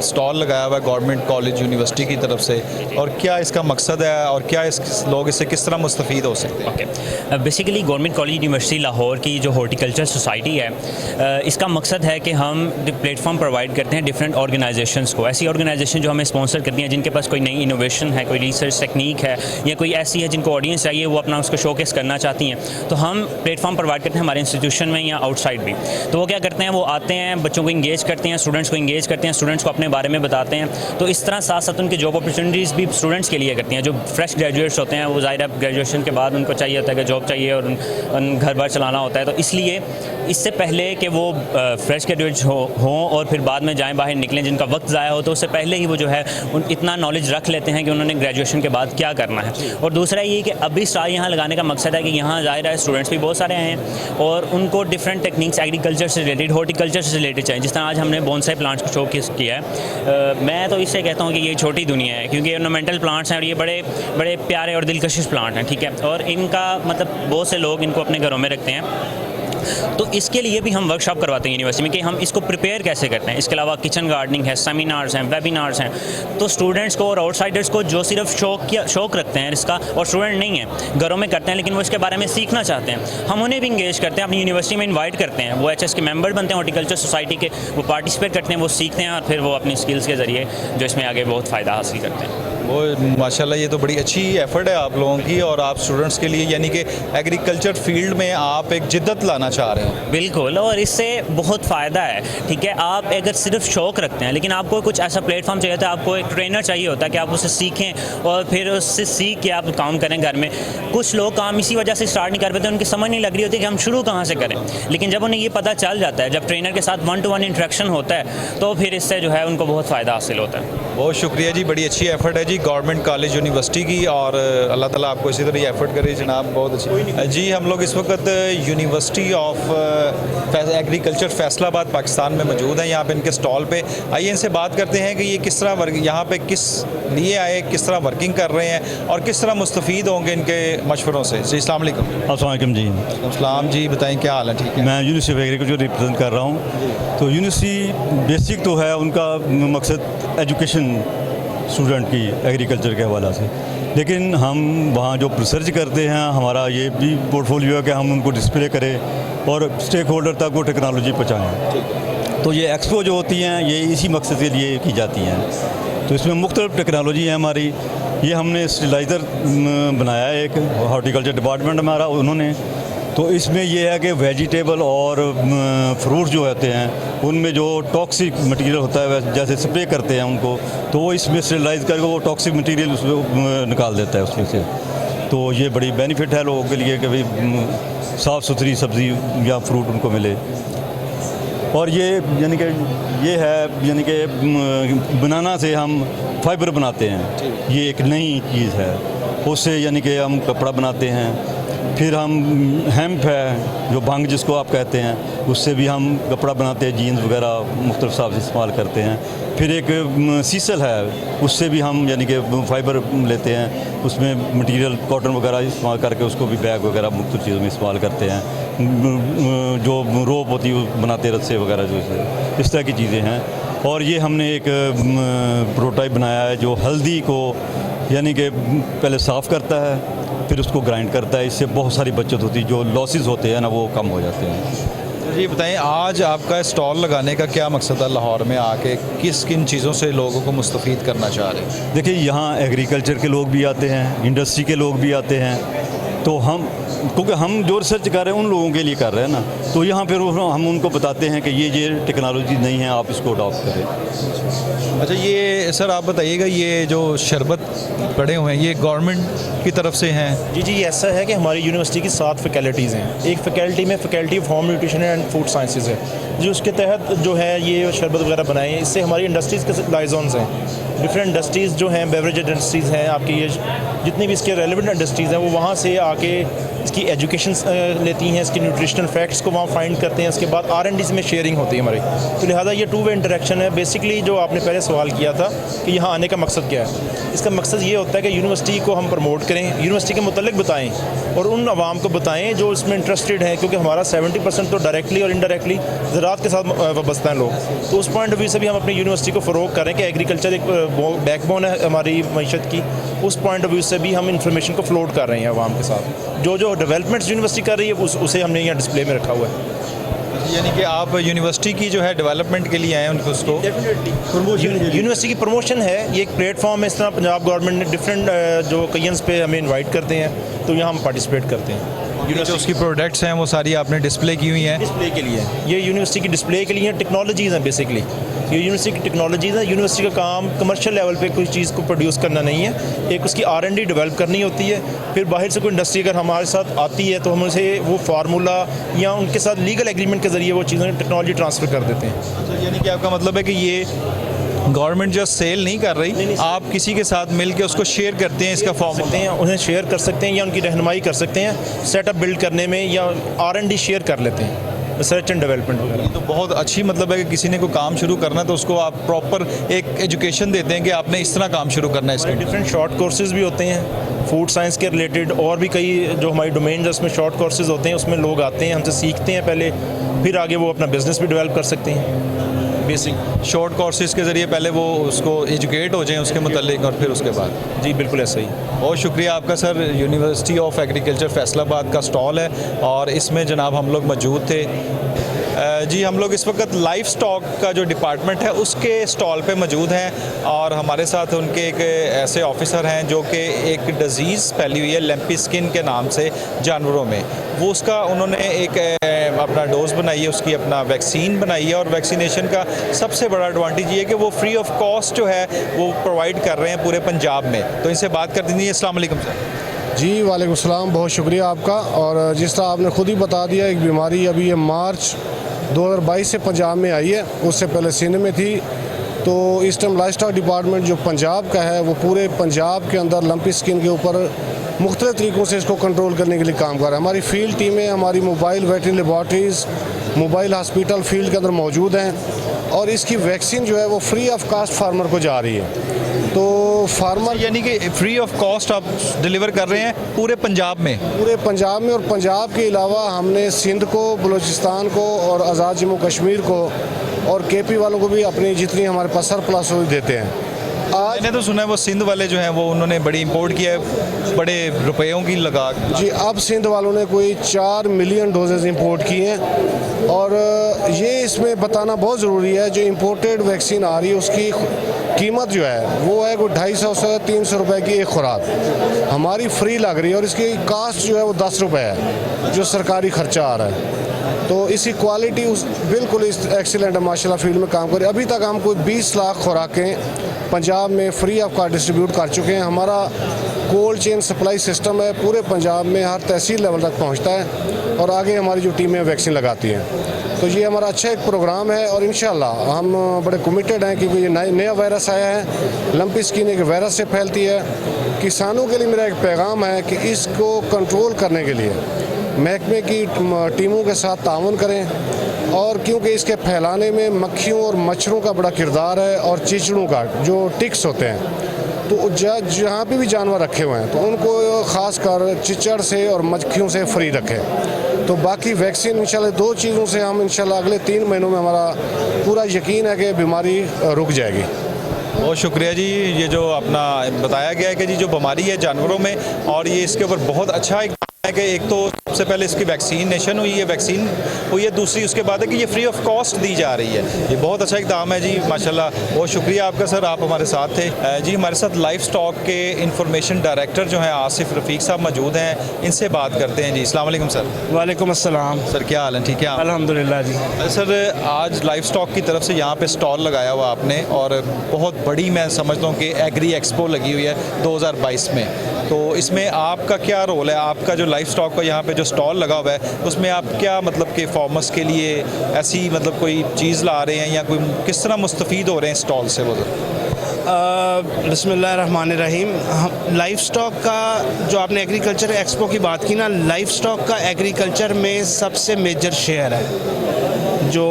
A: स्टॉल लगाया हुआ है गवर्नमेंट कॉलेज यूनिवर्सिटी की तरफ से, और क्या इसका मकसद है और क्या लोग इससे किस तरह मुस्तफ़ीद हो सकते हैं?
L: Okay, basically government college university Lahore की जो हॉर्टिकल्चर सोसाइटी है, इसका मकसद है कि हम प्लेटफॉर्म प्रोवाइड करते हैं डिफरेंट ऑर्गेनाइजेशंस को, ऐसी ऑर्गेनाइजेशन जो हमें स्पॉन्सर करती हैं, जिनके पास कोई नई इनोवेशन है, कोई रिसर्च टेक्निक है, या कोई ऐसी है जिनको ऑडियंस चाहिए, वो अपना उसको शोकेस करना चाहती हैं, तो हम प्लेटफॉर्म प्रोवाइड करते हैं हमारे इंस्टीट्यूशन में या आउटसाइड भी। तो वो क्या करते हैं, वो आते हैं, बच्चों को इंगेज करते हैं, स्टूडेंट्स को इंगेज करते हैं, स्टूडेंट्स को अपने बारे में बताते हैं। तो इस तरह साथ साथ उनके जॉब अपॉर्चुनिटीज़ भी स्टूडेंट्स के लिए करती हैं। जो फ्रेश ग्रेजुएट्स होते हैं, वो ज़ाहिर है ग्रेजुएशन के बाद उनको चाहिए होता है कि जॉब चाहिए और घर बार चलाना होता है, तो इसलिए इससे पहले कि वो फ्रेश ग्रेजुएट्स हों और फिर बाद में जाएँ बाहर निकलें, जिनका वक्त ज़ाया हो, तो उससे पहले ही वो जो है इतना नॉलेज रख लेते हैं कि उन्होंने ग्रेजुएशन के बाद क्या करना है। और दूसरा ये कि अभी स्टॉल यहाँ लगाने का मकसद है कि यहाँ ज़ाहिर है स्टूडेंट्स भी बहुत सारे हैं और उनको डिफरेंट टेक्निक्स एग्रीकल्चर से रिलेटेड, हॉर्टिकल्चर से रिलेटेड चाहिए। जिस तरह आज हमने बोनसाई प्लांट्स को शोकेस किया है, मैं तो इससे कहता हूँ कि ये छोटी दुनिया है, क्योंकि ऑर्नामेंटल प्लांट्स हैं और ये बड़े बड़े प्यारे और दिलकशिश प्लांट हैं, ठीक है, और इनका मतलब बहुत से लोग इनको अपने घरों में रखते हैं। तो इसके लिए भी हम वर्कशॉप करवाते हैं यूनिवर्सिटी में कि हम इसको प्रिपेयर कैसे करते हैं। इसके अलावा किचन गार्डनिंग है, सेमिनार्स हैं, वेबिनार्स हैं। तो स्टूडेंट्स को और आउटसाइडर्स को जो सिर्फ शौक रखते हैं इसका और स्टूडेंट नहीं है, घरों में करते हैं लेकिन वो इसके बारे में सीखना चाहते हैं, हम उन्हें भी इंगेज करते हैं, अपनी यूनिवर्सिटी में इन्वाइट करते हैं। वो HS के मेंबर बनते हैं हॉर्टिकल्चर सोसाइटी के, वो पार्टिसिपेट करते हैं, वो सीखते हैं और फिर वो अपनी स्किल्स के ज़रिए जो इसमें आगे बहुत फ़ायदा हासिल करते हैं।
A: वो माशाल्लाह, ये तो बड़ी अच्छी एफ़र्ट है आप लोगों की, और आप स्टूडेंट्स के लिए यानी कि एग्रीकल्चर फील्ड में आप एक जिद्दत लाना चाह रहे हैं।
L: बिल्कुल, और इससे बहुत फ़ायदा है, ठीक है। आप अगर सिर्फ शौक़ रखते हैं लेकिन आपको कुछ ऐसा प्लेटफॉर्म चाहिए होता है, आपको एक ट्रेनर चाहिए होता है कि आप उससे सीखें और फिर उससे सीख के आप काम करें घर में। कुछ लोग काम इसी वजह से स्टार्ट नहीं कर पाते, उनकी समझ नहीं लग रही होती कि हम शुरू कहाँ से करें, लेकिन जब उन्हें ये पता चल जाता है, जब ट्रेनर के साथ 1-to-1 इंटरेक्शन होता है, तो फिर इससे जो है उनको बहुत फ़ायदा हासिल होता है।
A: बहुत शुक्रिया जी, बड़ी अच्छी एफ़र्ट है जी। गवर्नमेंट कॉलेज यूनिवर्सिटी की, और अल्लाह ताला आपको इसी तरह एफर्ट करे जनाब, बहुत अच्छी। जी हम लोग इस वक्त university of agriculture Faisalabad Pakistan में मौजूद हैं। यहाँ पे इनके स्टॉल पे आइए इनसे बात करते हैं कि ये किस तरह यहाँ पे किस लिए आए, किस तरह वर्किंग कर रहे हैं और किस तरह मुस्तफ़ीद होंगे इनके मशवरों से। जी अस्सलाम वालेकुम।
M: अस्सलाम वालेकुम जी।
A: अस्सलाम जी, बताएं क्या हाल है? ठीक है।
M: मैं यूनिवर्सिटी ऑफ एग्रीकल्चर रिप्रेजेंट कर रहा हूँ। तो यूनिवर्सिटी बेसिक तो है, उनका मकसद एजुकेशन स्टूडेंट की एग्रीकल्चर के हवाला से, लेकिन हम वहाँ जो रिसर्च करते हैं हमारा ये भी पोर्टफोलियो है कि हम उनको डिस्प्ले करें और स्टेक होल्डर तक वो टेक्नोलॉजी पहुँचाएँ। तो ये एक्सपो जो होती हैं ये इसी मकसद के लिए की जाती हैं। तो इसमें मुख्तलिफ टेक्नोलॉजी है हमारी। ये हमने स्टेलाइज़र बनाया है, एक हॉर्टिकल्चर डिपार्टमेंट हमारा उन्होंने। तो इसमें यह है कि वेजिटेबल और फ्रूट जो होते हैं उनमें जो टॉक्सिक मटेरियल होता है, जैसे स्प्रे करते हैं उनको, तो वो इसमें स्टेलाइज करके वो टॉक्सिक मटेरियल उसमें निकाल देता है उसमें से। तो ये बड़ी बेनिफिट है लोगों के लिए कि भाई साफ़ सुथरी सब्ज़ी या फ्रूट उनको मिले। और ये यानी कि ये है यानी कि बनाना से हम फाइबर बनाते हैं, ये एक नई चीज़ है। उससे यानी कि हम कपड़ा बनाते हैं। फिर हम हेम्प है जो भांग जिसको आप कहते हैं, उससे भी हम कपड़ा बनाते हैं, जीन्स वगैरह मुख्तलिफ हिसाब से इस्तेमाल करते हैं। फिर एक सीसल है, उससे भी हम यानी कि फाइबर लेते हैं, उसमें मटेरियल कॉटन वगैरह इस्तेमाल करके उसको भी बैग वगैरह मुख्तलिफ चीज़ों में इस्तेमाल करते हैं। जो रोप होती है बनाते रस्से वगैरह जो इस तरह की चीज़ें हैं। और ये हमने एक प्रोटोटाइप बनाया है जो हल्दी को यानी कि पहले साफ़ करता है, फिर उसको ग्राइंड करता है। इससे बहुत सारी बचत होती है, जो लॉसेस होते हैं ना वो कम हो जाते हैं।
A: जी बताएं, आज आपका स्टॉल लगाने का क्या मकसद है? लाहौर में आके किस किन चीज़ों से लोगों को मुस्तफ़ीद करना चाह रहे हैं?
M: देखिए यहाँ एग्रीकल्चर के लोग भी आते हैं, इंडस्ट्री के लोग भी आते हैं। तो हम क्योंकि हम जो रिसर्च कर रहे हैं उन लोगों के लिए कर रहे हैं ना, तो यहाँ फिर हम उनको बताते हैं कि ये टेक्नोलॉजी नहीं है, आप इसको अडॉप्ट करें।
A: अच्छा ये सर आप बताइएगा, ये जो शरबत पड़े हुए हैं ये गवर्नमेंट की तरफ से हैं?
N: जी ऐसा है कि हमारी यूनिवर्सिटी की 7 फैकल्टीज़ हैं। एक फैकल्टी में faculty of home nutrition and food sciences है, जो उसके तहत जो है ये शरबत वगैरह बनाए हैं। इससे हमारी इंडस्ट्रीज़ के लाइजॉन्स हैं, डिफरेंट इंडस्ट्रीज़ जो हैं, बेवरेज इंडस्ट्रीज़ हैं आपकी, ये जितनी भी इसके रेलिवेंट इंडस्ट्रीज़ हैं वो वहाँ से आके इसकी एजुकेशन लेती हैं, इसके न्यूट्रिशनल फैक्ट्स को वहाँ फाइंड करते हैं। इसके बाद R&D में शेयरिंग होती है हमारी। तो लिहाजा ये 2 वे इंटरेक्शन है। बेसिकली जो आपने पहले सवाल किया था कि यहाँ आने का मकसद क्या है, इसका मकसद ये होता है कि यूनिवर्सिटी को हम प्रमोट करें, यूनिवर्सिटी के मुतल्लिक बताएँ और उन आवाम को बताएँ जो इसमें इंटरेस्टेड हैं, क्योंकि हमारा 70% तो डायरेक्टली और इनडायरेक्टली ज़राअत के साथ वाबस्ता हैं लोग। तो उस पॉइंट ऑफ व्यू से भी हम अपनी यूनिवर्सिटी को फ़रोग़ करें कि एग्रीकल्चर एक बैकबोन है हमारी मईशत की। उस पॉइंट ऑफ व्यू से भी हम इंफॉर्मेशन को फ्लोट कर रहे हैं आवाम के साथ। जो डेवलपमेंट्स यूनिवर्सिटी कर रही है उसे हमने यहाँ डिस्प्ले में रखा हुआ है।
A: यानी कि आप यूनिवर्सिटी की जो है डेवलपमेंट के लिए आए हैं उनको उसको
N: यूनिवर्सिटी की प्रमोशन है। ये एक प्लेटफॉर्म है, इस तरह पंजाब गवर्नमेंट ने डिफरेंट जो ओकेजन्स पे हमें इनवाइट करते हैं, तो यहाँ हम पार्टिसिपेट करते हैं।
A: जो उसकी प्रोडक्ट्स हैं वो सारी आपने डिस्प्ले की हुई हैं?
N: डिस्प्ले के लिए ये यूनिवर्सिटी की डिस्प्ले के लिए टेक्नोलॉजीज़ हैं। बेसिकली ये यूनिवर्सिटी की टेक्नोलॉजीज़ हैं। यूनिवर्सिटी का काम कमर्शियल लेवल पे कोई चीज़ को प्रोड्यूस करना नहीं है, एक उसकी R&D डेवलप करनी होती है। फिर बाहर से कोई इंडस्ट्री अगर हमारे साथ आती है तो हम उसे वो फार्मूला या उनके साथ लीगल एग्रीमेंट के ज़रिए वो चीज़ें टेक्नोलॉजी ट्रांसफ़र कर देते हैं।
A: तो यानी कि आपका मतलब है कि ये गवर्नमेंट जो सेल नहीं कर रही, नहीं, आप किसी के साथ मिल के उसको शेयर करते हैं, इसका फॉर्म
N: सकते हैं, उन्हें शेयर कर सकते हैं या उनकी रहनुमाई कर सकते हैं सेटअप बिल्ड करने में, या R&D शेयर कर लेते हैं, रिसर्च एंड डेवलपमेंट वगैरह।
A: तो बहुत अच्छी मतलब है कि किसी ने कोई काम शुरू करना है तो उसको आप प्रॉपर एक एजुकेशन देते हैं कि आपने इस तरह काम शुरू करना है। इसके
N: डिफरेंट शॉर्ट कोर्सेज भी होते हैं फूड साइंस के रिलेटेड, और भी कई जो हमारी डोमेन है उसमें शॉर्ट कोर्सेज होते हैं। उसमें लोग आते हैं, हमसे सीखते हैं पहले, फिर आगे वो अपना बिजनेस भी डेवलप कर सकते हैं।
A: बेसिक शॉर्ट कोर्सेज के ज़रिए पहले वो उसको एजुकेट हो जाएं उसके मुतालिक, और फिर उसके बाद।
N: जी बिल्कुल ऐसा ही।
A: बहुत शुक्रिया आपका sir. University of agriculture Faisalabad का स्टॉल है और इसमें जनाब हम लोग मौजूद थे। जी हम लोग इस वक्त लाइफ स्टॉक का जो डिपार्टमेंट है उसके स्टॉल पे मौजूद हैं और हमारे साथ उनके एक ऐसे ऑफिसर हैं जो कि एक डिज़ीज़ फैली हुई है लैम्पी स्किन के नाम से जानवरों में, वो उसका उन्होंने एक अपना डोज बनाई है, उसकी अपना वैक्सीन बनाई है। और वैक्सीनेशन का सबसे बड़ा एडवांटेज ये है कि वो फ्री ऑफ कॉस्ट जो है वो प्रोवाइड कर रहे हैं पूरे पंजाब में। तो इनसे बात कर दीजिए। अस्सलाम वालेकुम सर।
B: जी वालेकुम सलाम, बहुत शुक्रिया आपका। और जिस तरह आपने खुद ही बता दिया, एक बीमारी अभी ये मार्च 2022 से पंजाब में आई है, उससे पहले सिंध में थी।
O: तो इस टाइम लाइफ स्टॉक डिपार्टमेंट जो पंजाब का है वो पूरे पंजाब के अंदर लंपी स्किन के ऊपर मुख्तलिफ तरीक़ों से इसको कंट्रोल करने के लिए काम कर रहा है। हमारी फील्ड टीमें हमारी mobile veterinary laboratories mobile hospital field के अंदर मौजूद हैं और इसकी वैक्सीन जो है वो फ्री ऑफ कॉस्ट फार्मर को जा रही है। तो फार्मर
A: यानी कि फ्री ऑफ कॉस्ट आप डिलीवर कर रहे हैं पूरे पंजाब में?
O: पूरे पंजाब में, और पंजाब के अलावा हमने सिंध को, बलूचिस्तान को और आज़ाद जम्मू कश्मीर को और केपी वालों को भी अपनी जितनी हमारे पास सरप्लस देते हैं।
A: मैंने तो सुना है वो सिंध वाले जो हैं वो उन्होंने बड़ी इंपोर्ट किया है बड़े रुपयों की लगा।
O: जी, अब सिंध वालों ने कोई 4 मिलियन डोजेज़ इंपोर्ट किए हैं और ये इसमें बताना बहुत ज़रूरी है, जो इंपोर्टेड वैक्सीन आ रही है उसकी कीमत जो है वो है कोई 250 से 300 रुपए की एक खुराक, हमारी फ्री लग रही है और इसकी कास्ट जो है वो 10 रुपये है जो सरकारी खर्चा आ रहा है। तो इसकी क्वालिटी बिल्कुल एक्सीलेंट है माशाल्लाह, फील्ड में काम कर रही है। अभी तक हम कोई 20 लाख खुराकें पंजाब में फ्री ऑफ कॉस्ट डिस्ट्रीब्यूट कर चुके हैं। हमारा कोल्ड चेन सप्लाई सिस्टम है पूरे पंजाब में, हर तहसील लेवल तक पहुंचता है और आगे हमारी जो टीमें वैक्सीन लगाती हैं। तो ये हमारा अच्छा एक प्रोग्राम है और इंशाल्लाह हम बड़े कमिटेड हैं क्योंकि ये नया वायरस आया है, लंपी स्किन एक वायरस से फैलती है। किसानों के लिए मेरा एक पैगाम है कि इसको कंट्रोल करने के लिए महकमे की टीमों के साथ ताउन करें और क्योंकि इसके फैलाने में मक्खियों और मच्छरों का बड़ा किरदार है और चिचड़ों का जो टिक्स होते हैं, तो जहाँ पे भी जानवर रखे हुए हैं तो उनको ख़ास कर चिचड़ से और मक्खियों से फ्री रखें। तो बाकी वैक्सीन इंशाल्लाह 2 चीज़ों से हम इंशाल्लाह अगले 3 महीनों में हमारा पूरा यकीन है कि बीमारी रुक जाएगी।
A: बहुत शुक्रिया जी, ये जो अपना बताया गया है कि जी जो बीमारी है जानवरों में और ये इसके ऊपर बहुत अच्छा एक है कि एक तो सबसे पहले इसकी वैक्सीनेशन हुई है, दूसरी उसके बाद है कि ये फ्री ऑफ कॉस्ट दी जा रही है। ये बहुत अच्छा इक़दाम है जी माशाल्लाह, बहुत शुक्रिया आपका सर, आप हमारे साथ थे। जी हमारे साथ लाइफ स्टॉक के इंफॉर्मेशन डायरेक्टर जो हैं आसिफ रफ़ीक साहब मौजूद हैं, इनसे बात करते हैं जी। अस्सलाम वालेकुम सर।
P: वालेकुम अस्सलाम
A: सर, क्या हाल है? ठीक है
P: अल्हम्दुलिल्लाह जी।
A: सर आज लाइफ स्टॉक की तरफ से यहाँ पे स्टॉल लगाया हुआ आपने और बहुत बड़ी मैं समझता हूँ कि एग्री एक्सपो लगी हुई है 2022 में, तो इसमें आपका क्या रोल है? आपका जो लाइफ स्टॉक का यहाँ पे जो स्टॉल लगा हुआ है उसमें आप क्या मतलब कि फार्मर्स के लिए ऐसी मतलब कोई चीज़ ला रहे हैं या कोई किस तरह मुस्तफ़ीद हो रहे हैं स्टॉल से? वो
P: बिस्मिल्लाहिर्रहमानिर्रहीम। लाइफ स्टॉक का जो आपने एग्रीकल्चर एक्सपो की बात की ना, लाइफ स्टॉक का एग्रीकल्चर में सबसे मेजर शेयर है। जो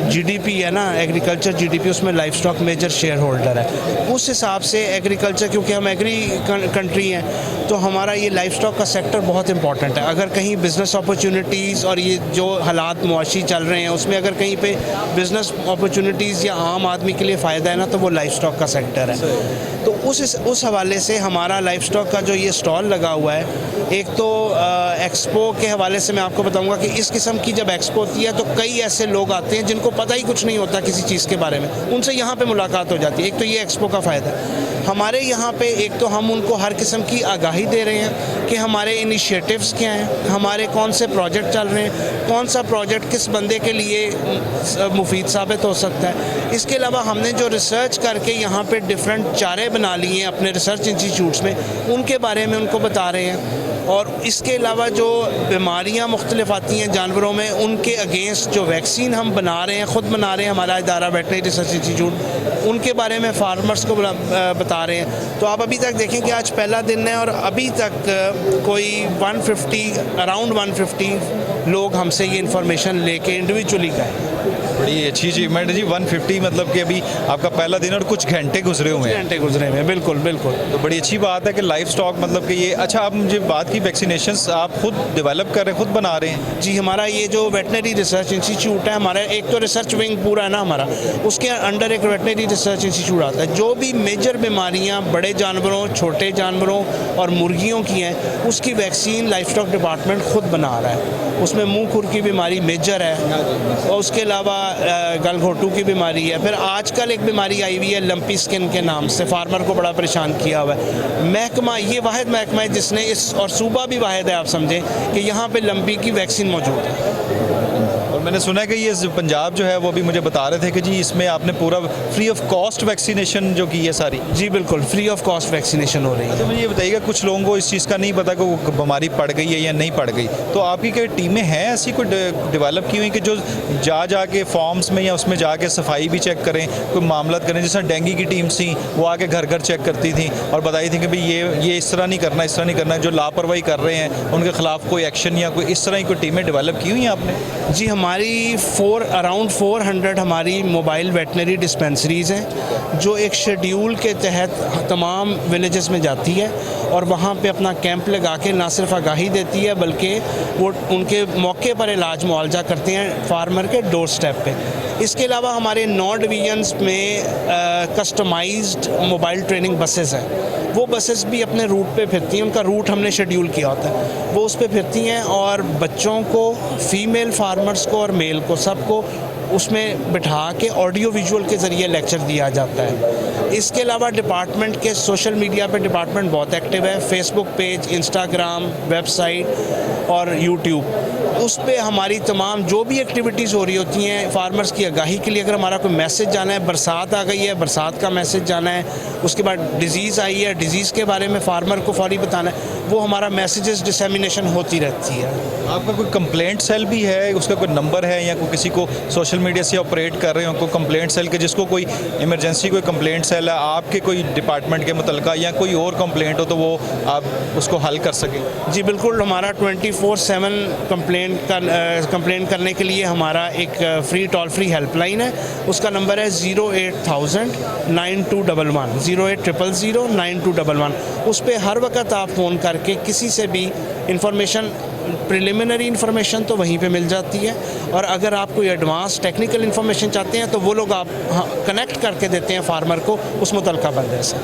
P: जीडीपी है ना, एग्रीकल्चर जीडीपी, उसमें livestock major shareholder है। उस हिसाब से एग्रीकल्चर, क्योंकि हम एग्री कंट्री हैं तो हमारा ये लाइफ स्टॉक का सेक्टर बहुत इंपॉर्टेंट है। अगर कहीं बिज़नेस अपॉर्चुनिटीज़ और ये जो हालात मुआशी चल रहे हैं उसमें अगर कहीं पे बिज़नेस अपॉर्चुनिटीज़ या आम आदमी के लिए फ़ायदा है ना, तो वो लाइफ स्टॉक का सेक्टर है। तो उस हवाले से हमारा लाइफ स्टॉक का जो ये स्टॉल लगा हुआ है, एक तो एक्सपो के हवाले से मैं आपको बताऊंगा कि इस किस्म की जब एक्सपो होती है तो कई ऐसे लोग आते हैं जिनको पता ही कुछ नहीं होता किसी चीज़ के बारे में, उनसे यहाँ पे मुलाकात हो जाती है। एक तो ये एक्सपो का फ़ायदा है। हमारे यहाँ पे एक तो हम उनको हर किस्म की आगाही दे रहे हैं कि हमारे इनिशिएटिव्स क्या हैं, हमारे कौन से प्रोजेक्ट चल रहे हैं, कौन सा प्रोजेक्ट किस बंदे के लिए मुफीद साबित हो सकता है। इसके अलावा हमने जो रिसर्च करके यहाँ पे डिफरेंट चारे बना लिए हैं अपने रिसर्च इंस्टीट्यूट्स में, उनके बारे में उनको बता रहे हैं। और इसके अलावा जो बीमारियाँ मुख्तलिफ आती हैं जानवरों में, उनके अगेंस्ट जो वैक्सीन हम बना रहे हैं, ख़ुद बना रहे हैं, हमारा इदारा वेटरनरी रिसर्च इंस्टीट्यूट, उनके बारे में फार्मर्स को बता रहे हैं। तो आप अभी तक देखें कि आज पहला दिन है और अभी तक कोई 150 अराउंड 150 लोग हमसे ये इन्फॉर्मेशन लेके इंडिविजुअली गए।
A: बड़ी अच्छी अचीवमेंट है जी। 150 मतलब कि अभी आपका पहला दिन और कुछ घंटे गुजरे हुए हैं।
P: बिल्कुल बिल्कुल।
A: तो बड़ी अच्छी बात है कि लाइफ स्टॉक मतलब कि ये अच्छा। आप मुझे बात की वैक्सीनेशंस आप खुद डेवलप कर रहे हैं, खुद बना रहे हैं?
P: जी, हमारा ये जो वेटनरी रिसर्च इंस्टीट्यूट है, हमारा एक तो रिसर्च विंग पूरा है ना हमारा, उसके अंडर एक वेटनरी रिसर्च इंस्टीट्यूट आता है। जो भी मेजर बीमारियाँ बड़े जानवरों, छोटे जानवरों और मुर्गियों की हैं, उसकी वैक्सीन लाइफ स्टॉक डिपार्टमेंट खुद बना रहा है। उसमें मुँह खुर की बीमारी मेजर है और उसके अलावा गलघोटू की बीमारी है। फिर आजकल एक बीमारी आई हुई है लंपी स्किन के नाम से, फार्मर को बड़ा परेशान किया हुआ है। महकमा, ये वाहिद महकमा है जिसने इस, और सूबा भी वाहिद है, आप समझें कि यहाँ पे लंपी की वैक्सीन मौजूद है।
A: और मैंने सुना है कि ये पंजाब जो है वो भी मुझे बता रहे थे कि जी इसमें आपने पूरा फ्री ऑफ कॉस्ट वैक्सीनेशन जो की है सारी।
P: जी बिल्कुल, फ्री ऑफ कॉस्ट वैक्सीनेशन हो रही है।
A: तो मुझे ये बताइएगा, कुछ लोगों को इस चीज़ का नहीं पता कि वो बीमारी पड़ गई है या नहीं पड़ गई, तो आपकी क्या टीमें हैं ऐसी कोई डेवलप की हुई कि जो जा के फॉर्म्स में या उसमें जाके सफाई भी चेक करें, कोई मामला करें? जैसे डेंगू की टीम थी वो आके घर घर चेक करती थी और बताई थी कि भाई ये इस तरह नहीं करना, इस तरह नहीं करना, जो लापरवाही कर रहे हैं उनके खिलाफ कोई एक्शन या कोई इस तरह की कोई टीमें डेवलप की हुई हैं आपने?
P: जी हमारी अराउंड 400 हमारी मोबाइल वेटनरी डिस्पेंसरीज़ हैं जो एक शेड्यूल के तहत तमाम विलेजेस में जाती है और वहाँ पे अपना कैंप लगा के ना सिर्फ आगाही देती है बल्कि वो उनके मौके पर इलाज मुआवजा करते हैं फार्मर के डोर स्टेप पे। इसके अलावा हमारे 9 डिवीजन्स में कस्टमाइज्ड मोबाइल ट्रेनिंग बसेस हैं। वो बसेस भी अपने रूट पे फिरती हैं, उनका रूट हमने शेड्यूल किया होता है, वो उस पे फिरती हैं और बच्चों को, फीमेल फार्मर्स को और मेल को, सबको उसमें बिठा के ऑडियो विजुअल के ज़रिए लेक्चर दिया जाता है। इसके अलावा डिपार्टमेंट के सोशल मीडिया पे डिपार्टमेंट बहुत एक्टिव है, फेसबुक पेज, इंस्टाग्राम, वेबसाइट और यूट्यूब, उस पे हमारी तमाम जो भी एक्टिविटीज़ हो रही होती हैं फार्मर्स की आगाही के लिए। अगर हमारा कोई मैसेज जाना है, बरसात आ गई है, बरसात का मैसेज जाना है, उसके बाद डिज़ीज़ आई है, डिज़ीज़ के बारे में फार्मर को फौरी बताना है, वो हमारा मैसेजेस डिसेमिनेशन होती रहती है।
A: आपका कोई कंप्लेंट सेल भी है, उसका कोई नंबर है या कोई किसी को सोशल मीडिया से ऑपरेट कर रहे हो कोई कंप्लेंट सेल के, जिसको कोई इमरजेंसी कोई कंप्लेंट सेल है आपके कोई डिपार्टमेंट के मुतल्लिका या कोई और कंप्लेंट हो तो वो आप उसको हल कर सकें?
P: जी बिल्कुल, हमारा 24/7 कंप्लेंट करने के लिए हमारा एक फ्री टोल फ्री हेल्पलाइन है, उसका नंबर है 08000 9211 08000 9211। उस पर हर वक्त आप फ़ोन करके किसी से भी इंफॉर्मेशन, प्रिलिमिनरी इन्फॉर्मेशन तो वहीं पे मिल जाती है और अगर आप कोई एडवांस टेक्निकल इन्फॉर्मेशन चाहते हैं तो वो लोग आप कनेक्ट करके देते हैं फार्मर को उस मुतल्लिका बंदे से।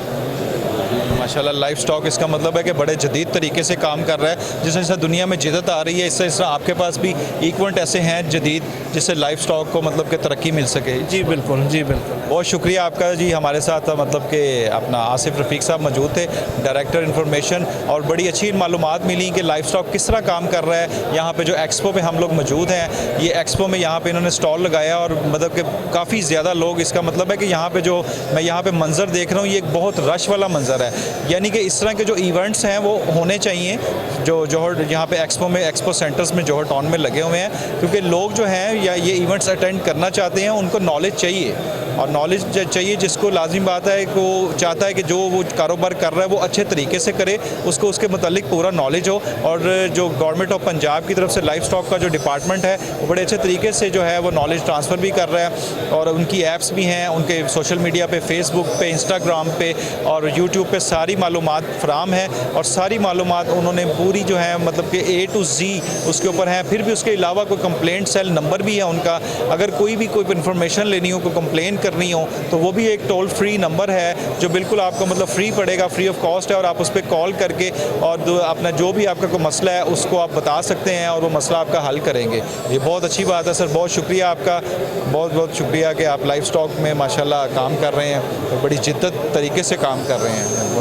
A: माशाल्लाह, लाइफ स्टॉक इसका मतलब है कि बड़े जदीद तरीके से काम कर रहा है। जिस जैसा दुनिया में जिद्दत आ रही है इससे आपके पास भी इक्विपमेंट ऐसे हैं जदीद जिससे लाइफ स्टॉक को मतलब कि तरक्की मिल सके।
P: जी बिल्कुल, जी बिल्कुल।
A: बहुत शुक्रिया आपका जी। हमारे साथ मतलब कि अपना आसिफ रफ़ीक साहब मौजूद थे, डायरेक्टर इन्फॉर्मेशन, और बड़ी अच्छी मालूमात मिली कि लाइफ स्टॉक किस तरह काम कर रहा है। यहाँ पे जो एक्सपो पे हम लोग मौजूद हैं, ये एक्सपो में यहाँ पे इन्होंने स्टॉल लगाया और मतलब कि काफ़ी ज़्यादा लोग, इसका मतलब है कि यहाँ पे जो मैं यहाँ पे मंज़र देख रहा हूँ ये एक बहुत रश वाला मंज़र है। यानी कि इस तरह के जो इवेंट्स हैं वो होने चाहिए जो जौहर यहाँ पे एक्सपो सेंटर्स में जौहर टाउन में लगे हुए हैं, क्योंकि लोग जो हैं या ये इवेंट्स अटेंड करना चाहते हैं उनको नॉलेज चाहिए, और नॉलेज चाहिए जिसको लाजिम बात है कि वो चाहता है कि जो वो कारोबार कर रहा है वो अच्छे तरीके से करे, उसको उसके मुतालिक पूरा नॉलेज हो। और जो गवर्नमेंट ऑफ पंजाब की तरफ से लाइफ स्टॉक का जो डिपार्टमेंट है वो बड़े अच्छे तरीके से जो है वो नॉलेज ट्रांसफ़र भी कर रहा है, और उनकी ऐप्स भी हैं, उनके सोशल मीडिया पे, फेसबुक पे, इंस्टाग्राम पे और यूट्यूब पे सारी मालूमात फराम है, और सारी मालूमात उन्होंने पूरी जो है मतलब कि A to Z उसके ऊपर है। फिर भी उसके अलावा कोई कंप्लेंट सेल नंबर भी है उनका, अगर कोई भी कोई इन्फॉर्मेशन लेनी हो, कोई कंप्लेन करनी हो तो वो भी एक टोल फ्री नंबर है जो बिल्कुल आपको मतलब फ्री पड़ेगा, फ्री ऑफ कॉस्ट है, और आप उस पर कॉल करके और अपना जो भी आपका कोई मसला है उसको आप बता सकते हैं और वो मसला आपका हल करेंगे। ये बहुत अच्छी बात है सर, बहुत शुक्रिया आपका, बहुत बहुत शुक्रिया कि आप लाइफ स्टॉक में माशाल्लाह काम कर रहे हैं और बड़ी जिद्दत तरीके से काम कर रहे हैं।